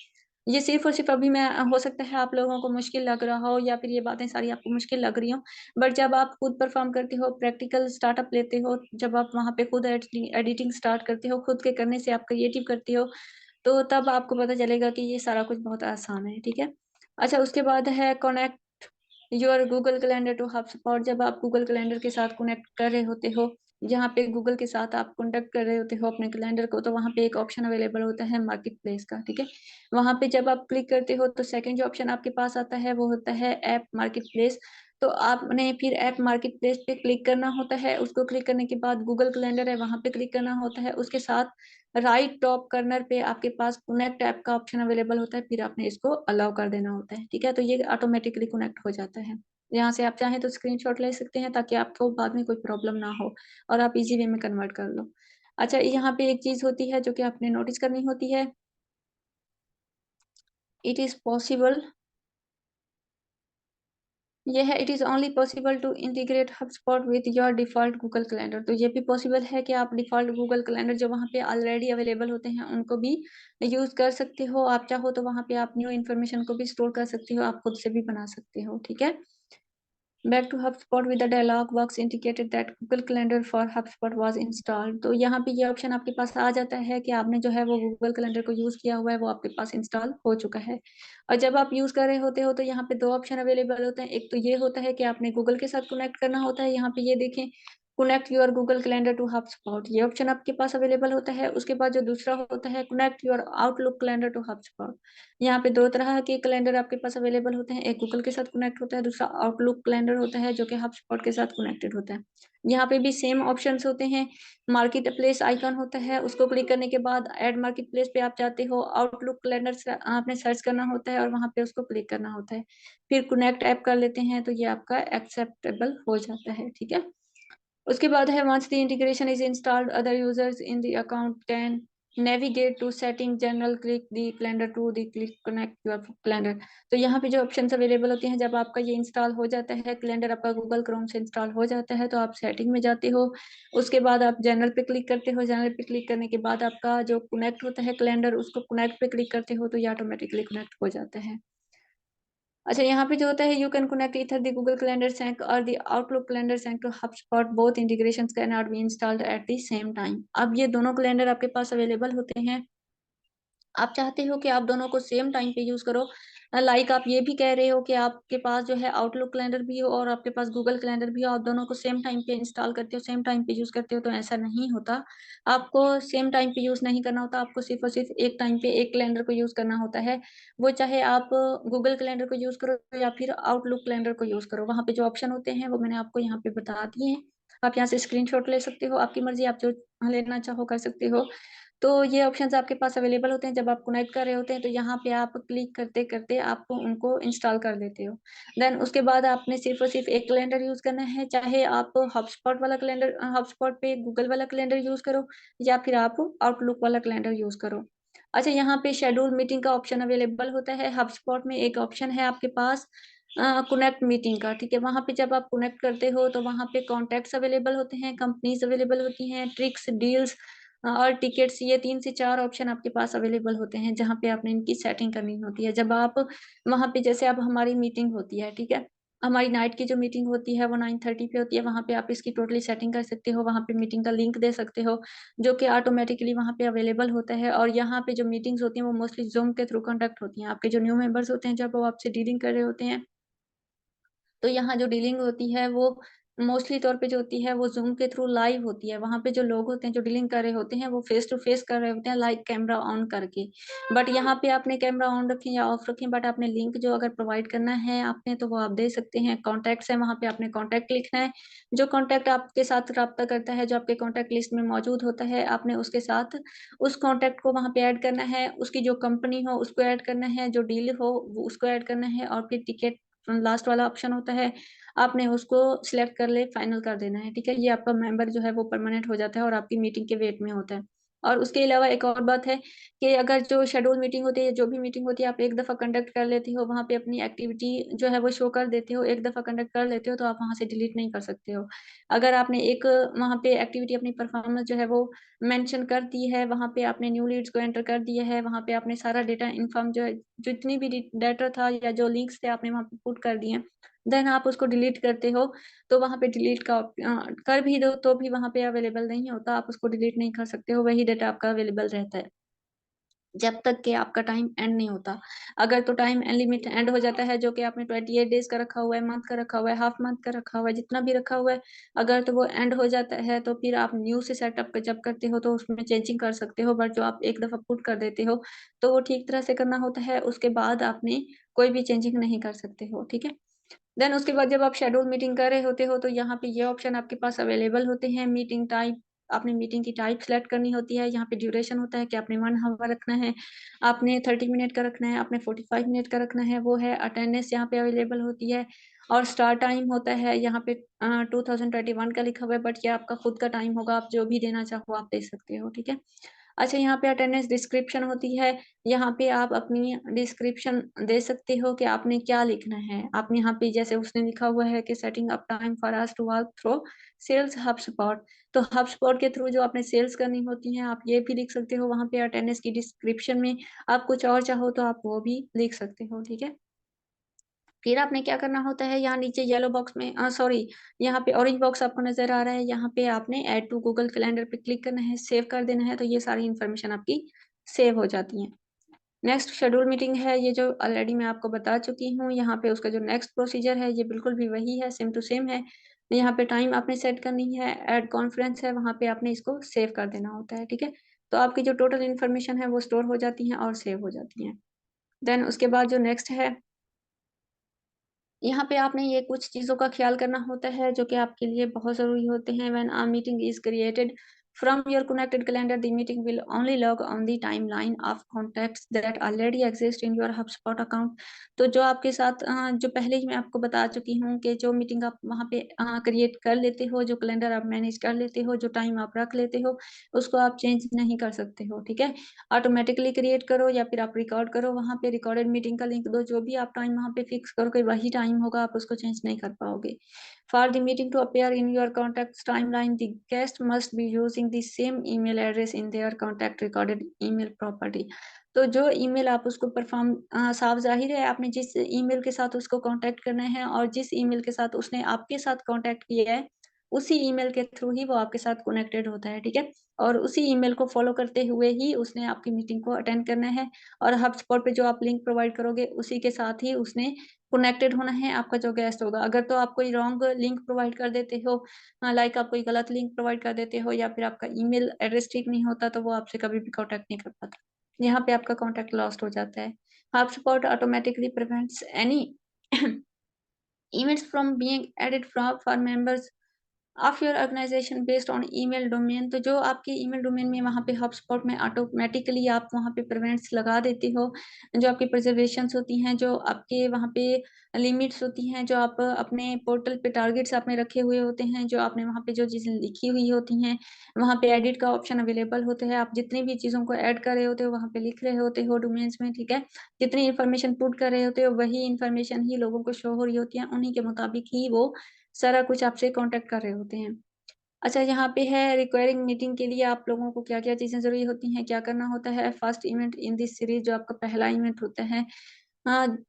ये सिर्फ़ और सिर्फ़ अभी मैं हो सकता है आप लोगों को मुश्किल लग रहा हो या फिर ये बातें सारी आपको मुश्किल लग रही हों, बट जब आप खुद परफ़ॉर्म करते हो, प्रैक्टिकल स्टार्टअप लेते हो, जब आप वहाँ पे खुद एडिटिंग स्टार्ट करते हो, खुद के करने से आप क्रिएटिव करते हो, तो तब आपको पता चलेगा कि ये सारा कुछ बहुत आसान है, ठीक है। अच्छा, उसके बाद है connect your Google calendar to HubSpot. जब आप गूगल कैलेंडर के साथ कनेक्ट कर रहे होते हो, जहाँ पे गूगल के साथ आप कॉन्टेक्ट कर रहे होते हो अपने कैलेंडर को, तो वहाँ पे एक ऑप्शन अवेलेबल होता है मार्केट प्लेस का, ठीक है। वहाँ पे जब आप क्लिक करते हो तो सेकंड जो ऑप्शन आपके पास आता है वो होता है ऐप मार्केट प्लेस। तो आपने फिर ऐप मार्केट प्लेस पे क्लिक करना होता है। उसको क्लिक करने के बाद गूगल कैलेंडर है वहाँ पे क्लिक करना होता है। उसके साथ राइट टॉप कॉर्नर पे आपके पास कनेक्ट ऐप का ऑप्शन अवेलेबल होता है, फिर आपने इसको अलाउ कर देना होता है, ठीक है। तो ये ऑटोमेटिकली कनेक्ट हो जाता है। यहाँ से आप चाहें तो स्क्रीनशॉट ले सकते हैं ताकि आपको बाद में कोई प्रॉब्लम ना हो और आप इजी वे में कन्वर्ट कर लो। अच्छा, यहाँ पे एक चीज होती है जो कि आपने नोटिस करनी होती है, इट इज पॉसिबल, ये है it is only possible to integrate HubSpot with your default Google calendar. तो ये भी पॉसिबल है कि आप डिफॉल्ट गूगल कैलेंडर जो वहाँ पे ऑलरेडी अवेलेबल होते हैं उनको भी यूज कर सकते हो। आप चाहो तो वहाँ पे आप न्यू इन्फॉर्मेशन को भी स्टोर कर सकते हो, आप खुद से भी बना सकते हो, ठीक है। Back to HubSpot with the dialog box indicated that Google Calendar for HubSpot was installed। तो यहाँ पे ये ऑप्शन आपके पास आ जाता है कि आपने जो है वो गूगल कैलेंडर को यूज किया हुआ है, वो आपके पास इंस्टॉल हो चुका है। और जब आप यूज कर रहे होते हो तो यहाँ पे दो ऑप्शन अवेलेबल होते हैं। एक तो ये होता है कि आपने गूगल के साथ कनेक्ट करना होता है, यहाँ पे ये देखें connect your Google calendar to HubSpot, ये ऑप्शन आपके पास अवेलेबल होता है। उसके बाद जो दूसरा होता है connect your Outlook calendar to HubSpot. यहाँ पे दो तरह के कैलेंडर आपके पास अवेलेबल होते हैं, एक गूगल के साथ कनेक्ट होता है, दूसरा आउटलुक कैलेंडर होता है जो कि हबस्पॉट के साथ कनेक्टेड होता है। यहाँ पे भी सेम ऑप्शंस होते हैं। मार्केट प्लेस आइकन होता है, उसको क्लिक करने के बाद ऐड मार्केट प्लेस पे आप जाते हो, आउटलुक कैलेंडर से आपने सर्च करना होता है और वहां पे उसको क्लिक करना होता है, फिर कनेक्ट ऐप कर लेते हैं तो ये आपका एक्सेप्टेबल हो जाता है, ठीक है। उसके बाद है once the integration is installed, other users in the account can navigate to setting general, click the calendar to the click connect your calendar। तो यहाँ पे जो ऑप्शंस अवेलेबल होते हैं, जब आपका ये इंस्टॉल हो जाता है, कैलेंडर आपका गूगल क्रोम से इंस्टॉल हो जाता है, तो आप सेटिंग में जाते हो। उसके बाद आप जनरल पे क्लिक करते हो, जनरल पे क्लिक करने के बाद आपका जो कनेक्ट होता है कैलेंडर, उसको कनेक्ट पे क्लिक करते हो तो ये ऑटोमेटिकली कनेक्ट हो जाता है। अच्छा, यहाँ पे जो होता है you can connect either the Google calendar sync और the Outlook calendar sync to HubSpot, both integrations can not be installed at the same time. अब ये दोनों कैलेंडर आपके पास अवेलेबल होते हैं, आप चाहते हो कि आप दोनों को सेम टाइम पे यूज करो। लाइक आप ये भी कह रहे हो कि आपके पास जो है आउटलुक कैलेंडर भी हो और आपके पास गूगल कैलेंडर भी हो, आप दोनों को सेम टाइम पे इंस्टॉल करते हो, सेम टाइम पे यूज करते हो, तो ऐसा नहीं होता। आपको सेम टाइम पे यूज नहीं करना होता, आपको सिर्फ और सिर्फ एक टाइम पे एक कैलेंडर को यूज करना होता है। वो चाहे आप गूगल कैलेंडर को यूज करो या फिर आउटलुक कैलेंडर को यूज करो, वहां पे जो ऑप्शन होते हैं वो मैंने आपको यहाँ पे बता दिए हैं। आप यहाँ से स्क्रीनशॉट ले सकते हो, आपकी मर्जी, आप जो लेना चाहो कर सकते हो। तो ये ऑप्शंस आपके पास अवेलेबल होते हैं। जब आप कनेक्ट कर रहे होते हैं तो यहाँ पे आप क्लिक करते करते आपको उनको इंस्टॉल कर लेते हो। देन उसके बाद आपने सिर्फ और सिर्फ एक कैलेंडर यूज करना है, चाहे आप हबस्पॉट वाला कैलेंडर, हबस्पॉट पे गूगल वाला कैलेंडर यूज करो या फिर आप आउटलुक वाला कैलेंडर यूज करो। अच्छा, यहाँ पे शेड्यूल मीटिंग का ऑप्शन अवेलेबल होता है। हबस्पॉट में एक ऑप्शन है आपके पास कनेक्ट मीटिंग का, ठीक है। वहां पे जब आप कनेक्ट करते हो तो वहां पे कॉन्टेक्ट्स अवेलेबल होते हैं, कंपनीज अवेलेबल होती हैं, ट्रिक्स, डील्स और टिकट्स, ये 3 से 4 ऑप्शन आपके पास अवेलेबल होते हैं जहाँ पे आपने इनकी सेटिंग करनी होती है। जब आप वहां पे, जैसे अब हमारी मीटिंग होती है, ठीक है, हमारी नाइट की जो मीटिंग होती है वो 9:30 पे होती है, वहां पे आप इसकी टोटली सेटिंग कर सकते हो, वहां पे मीटिंग का लिंक दे सकते हो जो कि ऑटोमेटिकली वहां पे अवेलेबल होता है। और यहाँ पे जो मीटिंग्स होती हैं वो मोस्टली जूम के थ्रू कंडक्ट होती हैं। आपके जो न्यू मेंबर्स होते हैं, जब वो आपसे डीलिंग कर रहे होते हैं, तो यहाँ जो डीलिंग होती है वो मोस्टली तौर पे जो होती है वो जूम के थ्रू लाइव होती है। वहां पे जो लोग होते हैं जो डीलिंग कर रहे होते हैं वो फेस टू फेस कर रहे होते हैं, लाइक कैमरा ऑन करके। बट यहाँ पे आपने कैमरा ऑन रखें या ऑफ रखें, बट आपने लिंक जो अगर प्रोवाइड करना है आपने, तो वो आप दे सकते हैं। कॉन्टैक्ट्स है, वहां पे आपने कॉन्टैक्ट लिखना है, जो कॉन्टैक्ट आपके साथ रब्ता करता है, जो आपके कॉन्टैक्ट लिस्ट में मौजूद होता है, आपने उसके साथ उस कॉन्टैक्ट को वहां पे ऐड करना है। उसकी जो कंपनी हो उसको ऐड करना है, जो डील हो वो उसको ऐड करना है, और फिर टिकट लास्ट वाला ऑप्शन होता है, आपने उसको सिलेक्ट कर ले, फाइनल कर देना है, ठीक है। ये आपका मेंबर जो है वो परमानेंट हो जाता है और आपकी मीटिंग के वेट में होता है। और उसके अलावा एक और बात है कि अगर जो शेड्यूल मीटिंग होती है, जो भी मीटिंग होती है, आप एक दफा कंडक्ट कर लेते हो, वहां पे अपनी एक्टिविटी जो है वो शो कर देते हो, एक दफा कंडक्ट कर लेते हो, तो आप वहां से डिलीट नहीं कर सकते हो। अगर आपने एक वहां पे एक्टिविटी, अपनी परफॉर्मेंस जो है वो मेंशन कर दी है, वहां पे आपने न्यू लीड्स को एंटर कर दिया है, वहां पे आपने सारा डेटा इन्फॉर्म जो है, जितनी भी डाटा था या जो लिंक्स थे आपने वहां पे पुट कर दिए, देन आप उसको डिलीट करते हो, तो वहां पे डिलीट का कर भी दो तो भी वहां पे अवेलेबल नहीं होता, आप उसको डिलीट नहीं कर सकते हो, वही डाटा आपका अवेलेबल रहता है। जब तक कि आपका टाइम एंड नहीं होता। अगर तो टाइम लिमिट एंड हो जाता है, जो कि आपने 28 डेज का रखा हुआ है, मंथ का रखा हुआ है, हाफ मंथ का रखा हुआ है, जितना भी रखा हुआ है, अगर तो वो एंड हो जाता है तो फिर आप न्यू से सेटअप जब करते हो तो उसमें चेंजिंग कर सकते हो। बट जो आप एक दफा पुट कर देते हो तो वो ठीक तरह से करना होता है, उसके बाद आपने कोई भी चेंजिंग नहीं कर सकते हो, ठीक है। देन उसके बाद जब आप शेड्यूल मीटिंग कर रहे होते हो तो यहाँ पे ये ऑप्शन आपके पास अवेलेबल होते हैं। मीटिंग टाइप, आपने मीटिंग की टाइप सेलेक्ट करनी होती है। यहाँ पे ड्यूरेशन होता है कि आपने 1 आवर रखना है, आपने 30 मिनट का रखना है, आपने 45 मिनट का रखना है, वो है। अटेंडेंस यहाँ पे अवेलेबल होती है और स्टार्ट टाइम होता है यहाँ पे 2021 का लिखा हुआ है, बट ये आपका खुद का टाइम होगा, आप जो भी देना चाहो आप दे सकते हो, ठीक है। अच्छा, यहाँ पे अटेंडेंस डिस्क्रिप्शन होती है। यहाँ पे आप अपनी डिस्क्रिप्शन दे सकते हो कि आपने क्या लिखना है। आप यहाँ पे जैसे उसने लिखा हुआ है कि setting up time for us to work through sales hub support, तो हब सपोर्ट के थ्रू जो आपने सेल्स करनी होती है आप ये भी लिख सकते हो वहाँ पे अटेंडेंस की डिस्क्रिप्शन में। आप कुछ और चाहो तो आप वो भी लिख सकते हो, ठीक है। फिर आपने क्या करना होता है, यहाँ नीचे येलो बॉक्स में सॉरी, यहाँ पे ऑरेंज बॉक्स आपको नजर आ रहा है, यहाँ पे आपने ऐड टू गूगल कैलेंडर पे क्लिक करना है, सेव कर देना है, तो ये सारी इन्फॉर्मेशन आपकी सेव हो जाती है। नेक्स्ट शेड्यूल मीटिंग है, ये जो ऑलरेडी मैं आपको बता चुकी हूँ। यहाँ पे उसका जो नेक्स्ट प्रोसीजर है ये बिल्कुल भी वही है, सेम टू सेम है। यहाँ पे टाइम आपने सेट करनी है, ऐड कॉन्फ्रेंस है, वहाँ पे आपने इसको सेव कर देना होता है, ठीक है। तो आपकी जो टोटल इन्फॉर्मेशन है वो स्टोर हो जाती है और सेव हो जाती है। देन उसके बाद जो नेक्स्ट है, यहाँ पे आपने ये कुछ चीजों का ख्याल करना होता है जो कि आपके लिए बहुत जरूरी होते हैं। When a meeting is created from your connected calendar, the meeting will only log on the timeline of contacts that already exist in your HubSpot account. तो जो आपके साथ जो पहले ही मैं आपको बता चुकी हूँ कि जो मीटिंग आप वहाँ पे क्रिएट कर लेते हो, जो कैलेंडर आप मैनेज कर लेते हो, जो टाइम आप रख लेते हो, उसको आप चेंज नहीं कर सकते हो, ठीक है। ऑटोमेटिकली क्रिएट करो या फिर आप रिकॉर्ड करो, वहाँ पे रिकॉर्डेड मीटिंग का लिंक दो, जो भी आप टाइम वहाँ पे फिक्स करोगे वही टाइम होगा, आप उसको चेंज नहीं कर पाओगे। For the meeting to appear in your contacts timeline, the guest must be using the same email address in their contact recorded email property. तो जो ईमेल आप उसको परफॉर्म, साफ जाहिर है आपने जिस ईमेल के साथ उसको कांटेक्ट करना है और जिस ईमेल के साथ उसने आपके साथ कांटेक्ट किया है उसी ईमेल के थ्रू ही वो आपके साथ कनेक्टेड होता है, ठीक है। और उसी ईमेल को फॉलो करते हुए ही उसने आपकी मीटिंग को अटेंड करना है। और हबस्पॉट पे जो आप लिंक प्रोवाइड करोगे उसी के साथ ही उसने कनेक्टेड होना है, आपका जो गेस्ट होगा। अगर तो आप कोई रॉन्ग लिंक प्रोवाइड कर देते हो, लाइक आप कोई गलत लिंक प्रोवाइड कर देते हो या फिर आपका ईमेल एड्रेस ठीक नहीं होता, तो वो आपसे कभी भी कॉन्टेक्ट नहीं कर पाता, यहाँ पे आपका कॉन्टेक्ट लॉस्ट हो जाता है। HubSpot automatically prevents any emails from being added from for members of your organization based on email domain. तो जो आपके ईमेल डोमेन में वहाँ पे हबस्पॉट में ऑटोमेटिकली आप वहाँ पे प्रिवेंट्स लगा देते हो, जो आपकी प्रिजर्वेशंस होती हैं, जो आपके वहाँ पे लिमिट्स होती हैं, जो आप अपने पोर्टल पे टारगेट्स आपने रखे हुए होते हैं, जो आपने वहाँ पे जो चीज़ें लिखी हुई होती हैं, वहाँ पे एडिट का ऑप्शन अवेलेबल होता है। आप जितनी भी चीज़ों को ऐड कर रहे होते हो वहाँ पे लिख रहे होते हो डोमेन्स में, ठीक है। जितनी इन्फॉर्मेशन पुट कर रहे होते हो वही इन्फॉर्मेशन ही लोगों को शो हो रही होती है, उन्हीं के मुताबिक ही वो सारा कुछ आपसे कांटेक्ट कर रहे होते हैं। अच्छा, यहाँ पे है रिक्वायरिंग मीटिंग के लिए आप लोगों को क्या-क्या चीज़ें ज़रूरी होती हैं, क्या करना होता है। First event in this series, जो आपका पहला इवेंट होता है,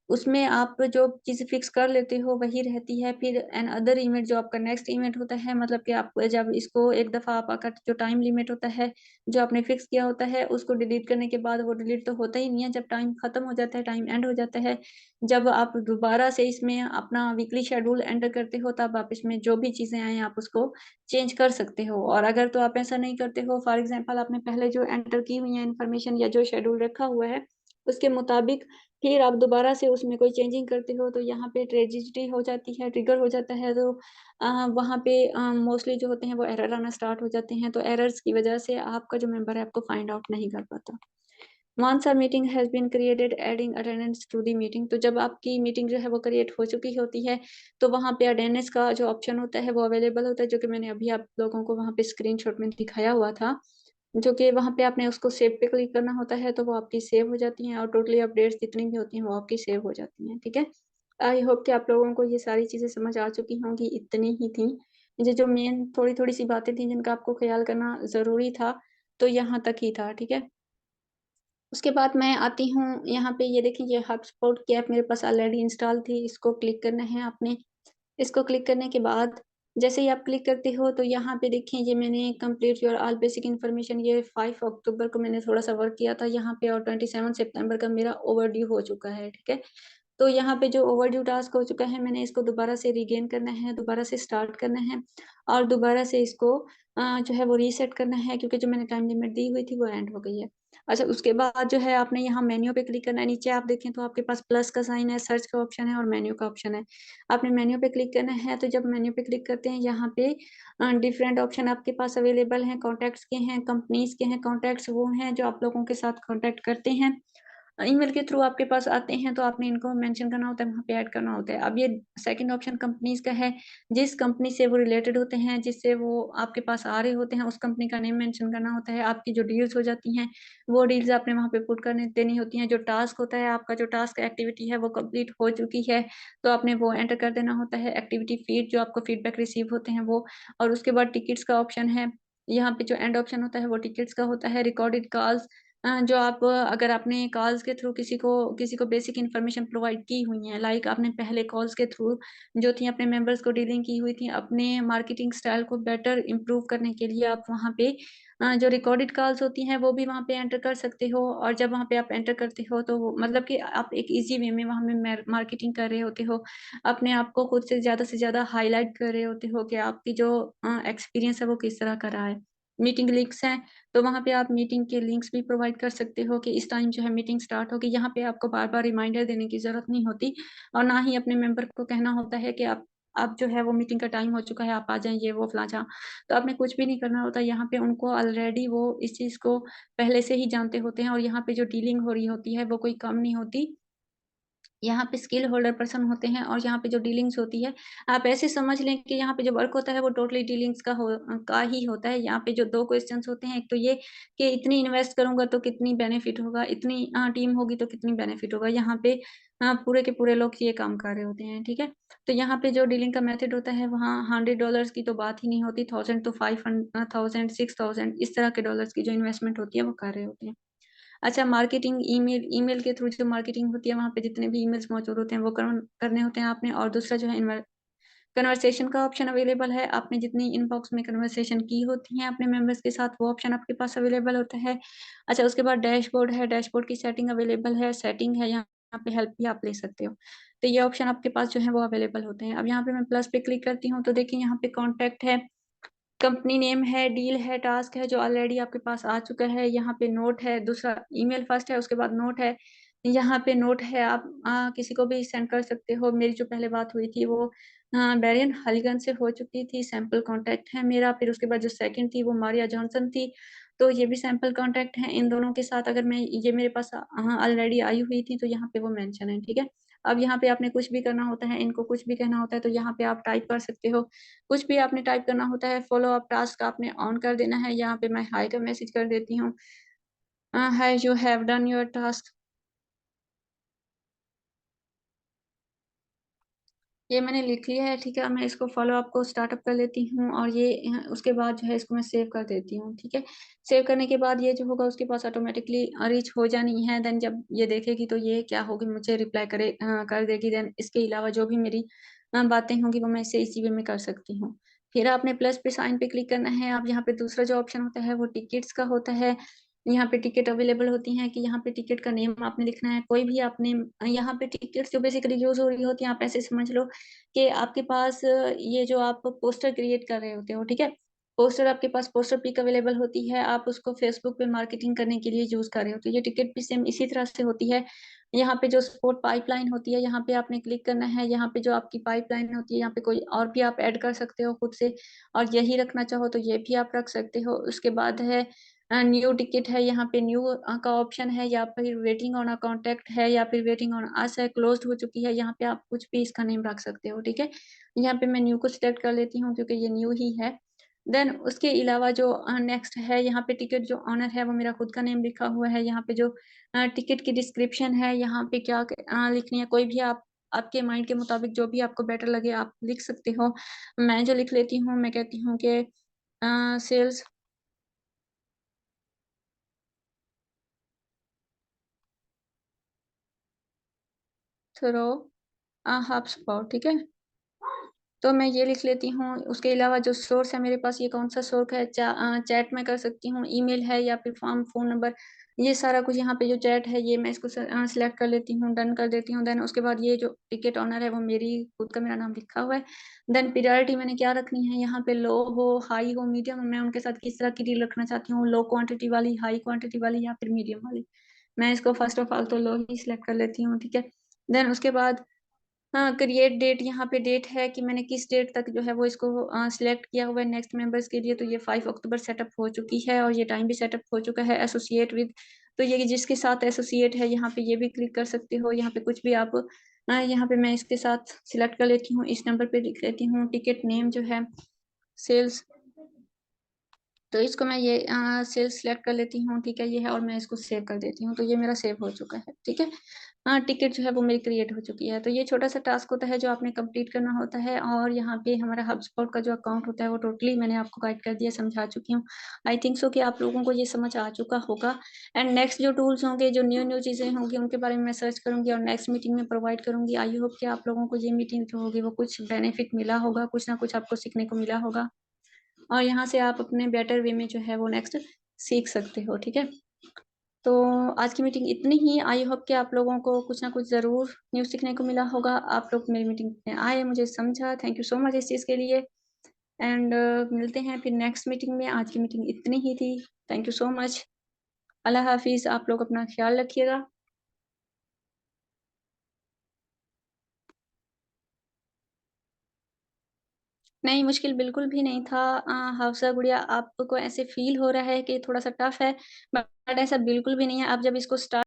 उसमें आप जो चीज़ें फिक्स कर लेते हो वही रहती है। फिर एन अदर इवेंट जो आपका नेक्स्ट इवेंट होता है, मतलब कि आप जब इसको एक दफ़ा आपका जो टाइम लिमिट होता है, जो आपने फिक्स किया होता है, उसको डिलीट करने के बाद वो डिलीट तो होता ही नहीं है। जब टाइम खत्म हो जाता है, टाइम एंड हो जाता है, जब आप दोबारा से इसमें अपना वीकली शेड्यूल एंटर करते हो, तब आप इसमें जो भी चीज़ें आएँ आप उसको चेंज कर सकते हो। और अगर तो आप ऐसा नहीं करते हो, फॉर एग्जांपल आपने पहले जो एंटर की हुई है इन्फॉर्मेशन या जो शेड्यूल रखा हुआ है, उसके मुताबिक फिर आप दोबारा से उसमें कोई चेंजिंग करते हो, तो यहाँ पे ट्रेजेडी हो जाती है, ट्रिगर हो जाता है। तो वहाँ पे मोस्टली जो होते हैं वो एरर आना स्टार्ट हो जाते हैं। तो एरर्स की वजह से आपका जो मेंबर है आपको फाइंड आउट नहीं कर पाता। Once a meeting has been created adding attendance to the meeting, तो जब आपकी मीटिंग जो है वो क्रिएट हो चुकी होती है, तो वहाँ पे अटेंडेंस का जो ऑप्शन होता है वो अवेलेबल होता है, जो कि मैंने अभी आप लोगों को वहाँ पे स्क्रीनशॉट में दिखाया हुआ था। जो कि वहाँ पे आपने उसको सेव पे क्लिक करना होता है, तो वो आपकी सेव हो जाती हैं और टोटली अपडेट्स जितनी भी होती हैं वो आपकी सेव हो जाती हैं, ठीक है। आई होप कि आप लोगों को ये सारी चीज़ें समझ आ चुकी होंगी, इतनी ही थी। ये जो मेन थोड़ी-थोड़ी सी बातें थी जिनका आपको ख्याल करना ज़रूरी था, तो यहाँ तक ही था, ठीक है। उसके बाद मैं आती हूँ यहाँ पे, ये देखिए ये हॉटस्पॉट की ऐप मेरे पास ऑलरेडी इंस्टॉल थी, इसको क्लिक करना है आपने। इसको क्लिक करने के बाद जैसे ही आप क्लिक करते हो तो यहाँ पे देखिए ये मैंने complete your all basic information, ये 5 अक्टूबर को मैंने थोड़ा सा वर्क किया था यहाँ पे, और 27 सितंबर का मेरा ओवरड्यू हो चुका है, ठीक है। तो यहाँ पे जो ओवरड्यू टास्क हो चुका है, मैंने इसको दोबारा से रिगेन करना है, दोबारा से स्टार्ट करना है, और दोबारा से इसको जो है वो रीसेट करना है, क्योंकि जो मैंने टाइम लिमिट दी हुई थी वो एंड हो गई है। अच्छा, उसके बाद जो है आपने यहाँ मेन्यू पे क्लिक करना है। नीचे आप देखें तो आपके पास प्लस का साइन है, सर्च का ऑप्शन है और मेन्यू का ऑप्शन है। आपने मेन्यू पे क्लिक करना है। तो जब मेन्यू पे क्लिक करते हैं, यहाँ पे डिफरेंट ऑप्शन आपके पास अवेलेबल हैं। कॉन्टैक्ट्स के हैं, कंपनीज के हैं। कॉन्टैक्ट्स वो हैं जो आप लोगों के साथ कॉन्टैक्ट करते हैं, ईमेल के थ्रू आपके पास आते हैं, तो आपने इनको मेंशन करना होता है, वहाँ पे ऐड करना होता है। अब ये सेकंड ऑप्शन कंपनीज का है, जिस कंपनी से वो रिलेटेड होते हैं, जिससे वो आपके पास आ रहे होते हैं, उस कंपनी का नेम मेंशन करना होता है। आपकी जो डील्स हो जाती हैं, वो डील्स आपने वहाँ पे पुट करने देनी होती हैं। जो टास्क होता है आपका, जो टास्क एक्टिविटी है वो कंप्लीट हो चुकी है, तो आपने वो एंटर कर देना होता है। एक्टिविटी फीड, जो आपको फीडबैक रिसीव होते हैं वो, और उसके बाद टिकट्स का ऑप्शन है। यहाँ पे जो एंड ऑप्शन होता है वो टिकट्स का होता है। रिकॉर्डेड कॉल्स, जो आप अगर आपने कॉल्स के थ्रू किसी को बेसिक इन्फॉर्मेशन प्रोवाइड की हुई है, लाइक आपने पहले कॉल्स के थ्रू जो थी अपने मेंबर्स को डीलिंग की हुई थी, अपने मार्केटिंग स्टाइल को बेटर इम्प्रूव करने के लिए आप वहाँ पे जो रिकॉर्डेड कॉल्स होती हैं वो भी वहाँ पे एंटर कर सकते हो। और जब वहाँ पे आप एंटर करते हो तो मतलब कि आप एक इजी वे में वहाँ में मार्केटिंग कर रहे होते हो, अपने आप को खुद से ज़्यादा हाईलाइट कर रहे होते हो कि आपकी जो एक्सपीरियंस है वो किस तरह का रहा है। मीटिंग लिंक्स हैं, तो वहाँ पे आप मीटिंग के लिंक्स भी प्रोवाइड कर सकते हो कि इस टाइम जो है मीटिंग स्टार्ट होगी। यहाँ पे आपको बार-बार रिमाइंडर देने की ज़रूरत नहीं होती, और ना ही अपने मेंबर को कहना होता है कि आप जो है वो मीटिंग का टाइम हो चुका है, आप आ जाएँ, ये वो फलाना। तो आपने कुछ भी नहीं करना होता, यहाँ पे उनको ऑलरेडी वो इस चीज़ को पहले से ही जानते होते हैं, और यहाँ पे जो डीलिंग हो रही होती है वो कोई कम नहीं होती। यहाँ पे स्किल होल्डर पर्सन होते हैं, और यहाँ पे जो डीलिंग्स होती है, आप ऐसे समझ लें कि यहाँ पे जो वर्क होता है वो टोटली डीलिंग्स का ही होता है। यहाँ पे जो 2 क्वेश्चंस होते हैं, एक तो ये कि इतनी इन्वेस्ट करूँगा तो कितनी बेनिफिट होगा, इतनी टीम होगी तो कितनी बेनिफिट होगा। यहाँ पे पूरे के पूरे लोग ये काम कर रहे होते हैं, ठीक है? तो यहाँ पे जो डीलिंग का मेथड होता है, वहाँ $100 की तो बात ही नहीं होती, 1000 टू 5,000 6000 इस तरह के डॉलर्स की जो इन्वेस्टमेंट होती है वो कर रहे होते हैं। अच्छा, मार्केटिंग ईमेल के थ्रू जो मार्केटिंग होती है, वहाँ पे जितने भी ईमेल्स मौजूद होते हैं वो करने होते हैं आपने। और दूसरा जो है कन्वर्सेशन का ऑप्शन अवेलेबल है। आपने जितनी इनबॉक्स में कन्वर्सेशन की होती है अपने मेंबर्स के साथ, वो ऑप्शन आपके पास अवेलेबल होता है। अच्छा, उसके बाद डैशबोर्ड है, डैशबोर्ड की सेटिंग अवेलेबल है, सेटिंग है, यहाँ पे हेल्प भी आप ले सकते हो। तो ये ऑप्शन आपके पास जो है वो अवेलेबल होते हैं। अब यहाँ पे मैं प्लस पे क्लिक करती हूँ तो देखिए यहाँ पे कॉन्टैक्ट है, कंपनी नेम है, डील है, टास्क है जो ऑलरेडी आपके पास आ चुका है। यहाँ पे नोट है, दूसरा ईमेल फर्स्ट है, उसके बाद नोट है। यहाँ पे नोट है, आप किसी को भी सेंड कर सकते हो। मेरी जो पहले बात हुई थी वो बेरियन हलीगन से हो चुकी थी, सैंपल कॉन्टैक्ट है मेरा। फिर उसके बाद जो सेकंड थी वो मारिया जॉनसन थी, तो ये भी सैंपल कॉन्टैक्ट है। इन दोनों के साथ अगर मैं ये मेरे पास ऑलरेडी आई हुई थी तो यहाँ पे वो मेंशन है, ठीक है। अब यहाँ पे आपने कुछ भी करना होता है, इनको कुछ भी कहना होता है तो यहाँ पे आप टाइप कर सकते हो। कुछ भी आपने टाइप करना होता है, फॉलो अप टास्क आपने ऑन कर देना है। यहाँ पे मैं हाय का मैसेज कर देती हूँ, hi you have done your task. ये मैंने लिख लिया है, ठीक है। अब मैं इसको फॉलो अप को स्टार्टअप कर लेती हूँ, और ये उसके बाद जो है इसको मैं सेव कर देती हूँ, ठीक है। सेव करने के बाद ये जो होगा उसके पास ऑटोमेटिकली रीच हो जानी है। देन जब ये देखेगी तो ये क्या होगी, मुझे रिप्लाई कर देगी। देन इसके अलावा जो भी मेरी बातें होंगी वो मैं इसे इसी वे में कर सकती हूँ। फिर आपने प्लस पे साइन पे क्लिक करना है। अब यहाँ पे दूसरा जो ऑप्शन होता है वो टिकट्स का होता है। यहाँ पे टिकट अवेलेबल होती हैं कि यहाँ पे टिकट का नेम आपने लिखना है, कोई भी आपने यहाँ पे टिकट्स जो बेसिकली यूज हो रही होती हैं, आप ऐसे समझ लो कि आपके पास ये जो आप पोस्टर क्रिएट कर रहे होते हो, ठीक है। पोस्टर आपके पास पोस्टर पिक अवेलेबल होती है, आप उसको फेसबुक पे मार्केटिंग करने के लिए यूज कर रहे हो, तो ये टिकट भी सेम इसी तरह से होती है। यहाँ पे जो सपोर्ट पाइपलाइन होती है, यहाँ पे आपने क्लिक करना है। यहाँ पे जो आपकी पाइपलाइन होती है, यहाँ पे कोई और भी आप ऐड कर सकते हो खुद से, और यही रखना चाहो तो ये भी आप रख सकते हो। उसके बाद है न्यू टिकट है, यहाँ पे न्यू का ऑप्शन है, या फिर वेटिंग ऑन अ कॉन्टैक्ट है, या फिर वेटिंग ऑन अस है, क्लोज्ड हो चुकी है। यहाँ पे आप कुछ भी इसका नेम रख सकते हो, ठीक है। यहाँ पे मैं न्यू को सिलेक्ट कर लेती हूँ क्योंकि ये न्यू ही है। देन उसके अलावा जो नेक्स्ट है, यहाँ पे टिकट जो ऑनर है वो मेरा खुद का नेम लिखा हुआ है। यहाँ पे जो टिकट की डिस्क्रिप्शन है, यहाँ पे क्या लिखनी है, कोई भी आप आपके माइंड के मुताबिक जो भी आपको बेटर लगे आप लिख सकते हो। मैं जो लिख लेती हूँ, मैं कहती हूँ कि सेल्स थ्रो HubSpot, ठीक है। तो मैं ये लिख लेती हूँ। उसके अलावा जो सोर्स है मेरे पास, ये कौन-सा सोर्स है, चैट में कर सकती हूँ, ईमेल है या फिर फॉर्म, फ़ोन नंबर, ये सारा कुछ यहाँ पे जो चैट है, ये मैं इसको सिलेक्ट कर लेती हूँ, डन कर देती हूँ। देन उसके बाद ये जो टिकट ओनर है, वो मेरी खुद का मेरा नाम लिखा हुआ है। देन प्रायोरिटी मैंने क्या रखनी है यहाँ पे, लो हो, हाई हो, मीडियम, मैं उनके साथ किस तरह की डील रखना चाहती हूँ, लो क्वांटिटी वाली, हाई क्वांटिटी वाली या फिर मीडियम वाली। मैं इसको फर्स्ट ऑफ ऑल तो लो ही सिलेक्ट कर लेती हूँ, ठीक है। देन उसके बाद हाँ, क्रिएट डेट, यहाँ पे डेट है कि मैंने किस डेट तक जो है वो इसको सिलेक्ट किया हुआ है नेक्स्ट मेंबर्स के लिए, तो ये 5 अक्टूबर सेटअप हो चुकी है और ये टाइम भी सेटअप हो चुका है। एसोसिएट विद, तो ये जिसके साथ एसोसिएट है, यहाँ पे ये भी क्लिक कर सकते हो। यहाँ पे कुछ भी आप यहाँ पे मैं इसके साथ सिलेक्ट कर लेती हूँ, इस नंबर पे लिख लेती हूँ। टिकट नेम जो है सेल्स, तो इसको मैं ये सेल्स सिलेक्ट कर लेती हूँ, ठीक है, ये है, और मैं इसको सेव कर देती हूँ। तो ये मेरा सेव हो चुका है, ठीक है। हाँ, टिकट जो है वो मेरी क्रिएट हो चुकी है। तो ये छोटा-सा टास्क होता है जो आपने कंप्लीट करना होता है, और यहाँ पे हमारा हबस्पॉट का जो अकाउंट होता है वो टोटली मैंने आपको गाइड कर दिया, समझा चुकी हूँ। आई थिंक सो कि आप लोगों को ये समझ आ चुका होगा। एंड नेक्स्ट जो टूल्स होंगे, जो न्यू-न्यू चीज़ें होंगी, उनके बारे में मैं सर्च करूँगी और नेक्स्ट मीटिंग में प्रोवाइड करूँगी। आई होप कि आप लोगों को ये मीटिंग जो होगी वो कुछ बेनिफिट मिला होगा, कुछ ना कुछ आपको सीखने को मिला होगा। और यहाँ से आप अपने बेटर वे में जो है वो नेक्स्ट सीख सकते हो, ठीक है। तो आज की मीटिंग इतनी ही। आई होप कि आप लोगों को कुछ ना कुछ ज़रूर न्यू सीखने को मिला होगा। आप लोग मेरी मीटिंग में आए, मुझे समझा, थैंक यू सो मच इस चीज़ के लिए। एंड मिलते हैं फिर नेक्स्ट मीटिंग में। आज की मीटिंग इतनी ही थी। Thank you so much. Allah हाफ़िज़। आप लोग अपना ख़्याल रखिएगा। नहीं, मुश्किल बिल्कुल भी नहीं था। हाफ़्ज़ा गुड़िया, आपको ऐसे फ़ील हो रहा है कि थोड़ा-सा टफ़ है, बट ऐसा बिल्कुल भी नहीं है। आप जब इसको स्टार्ट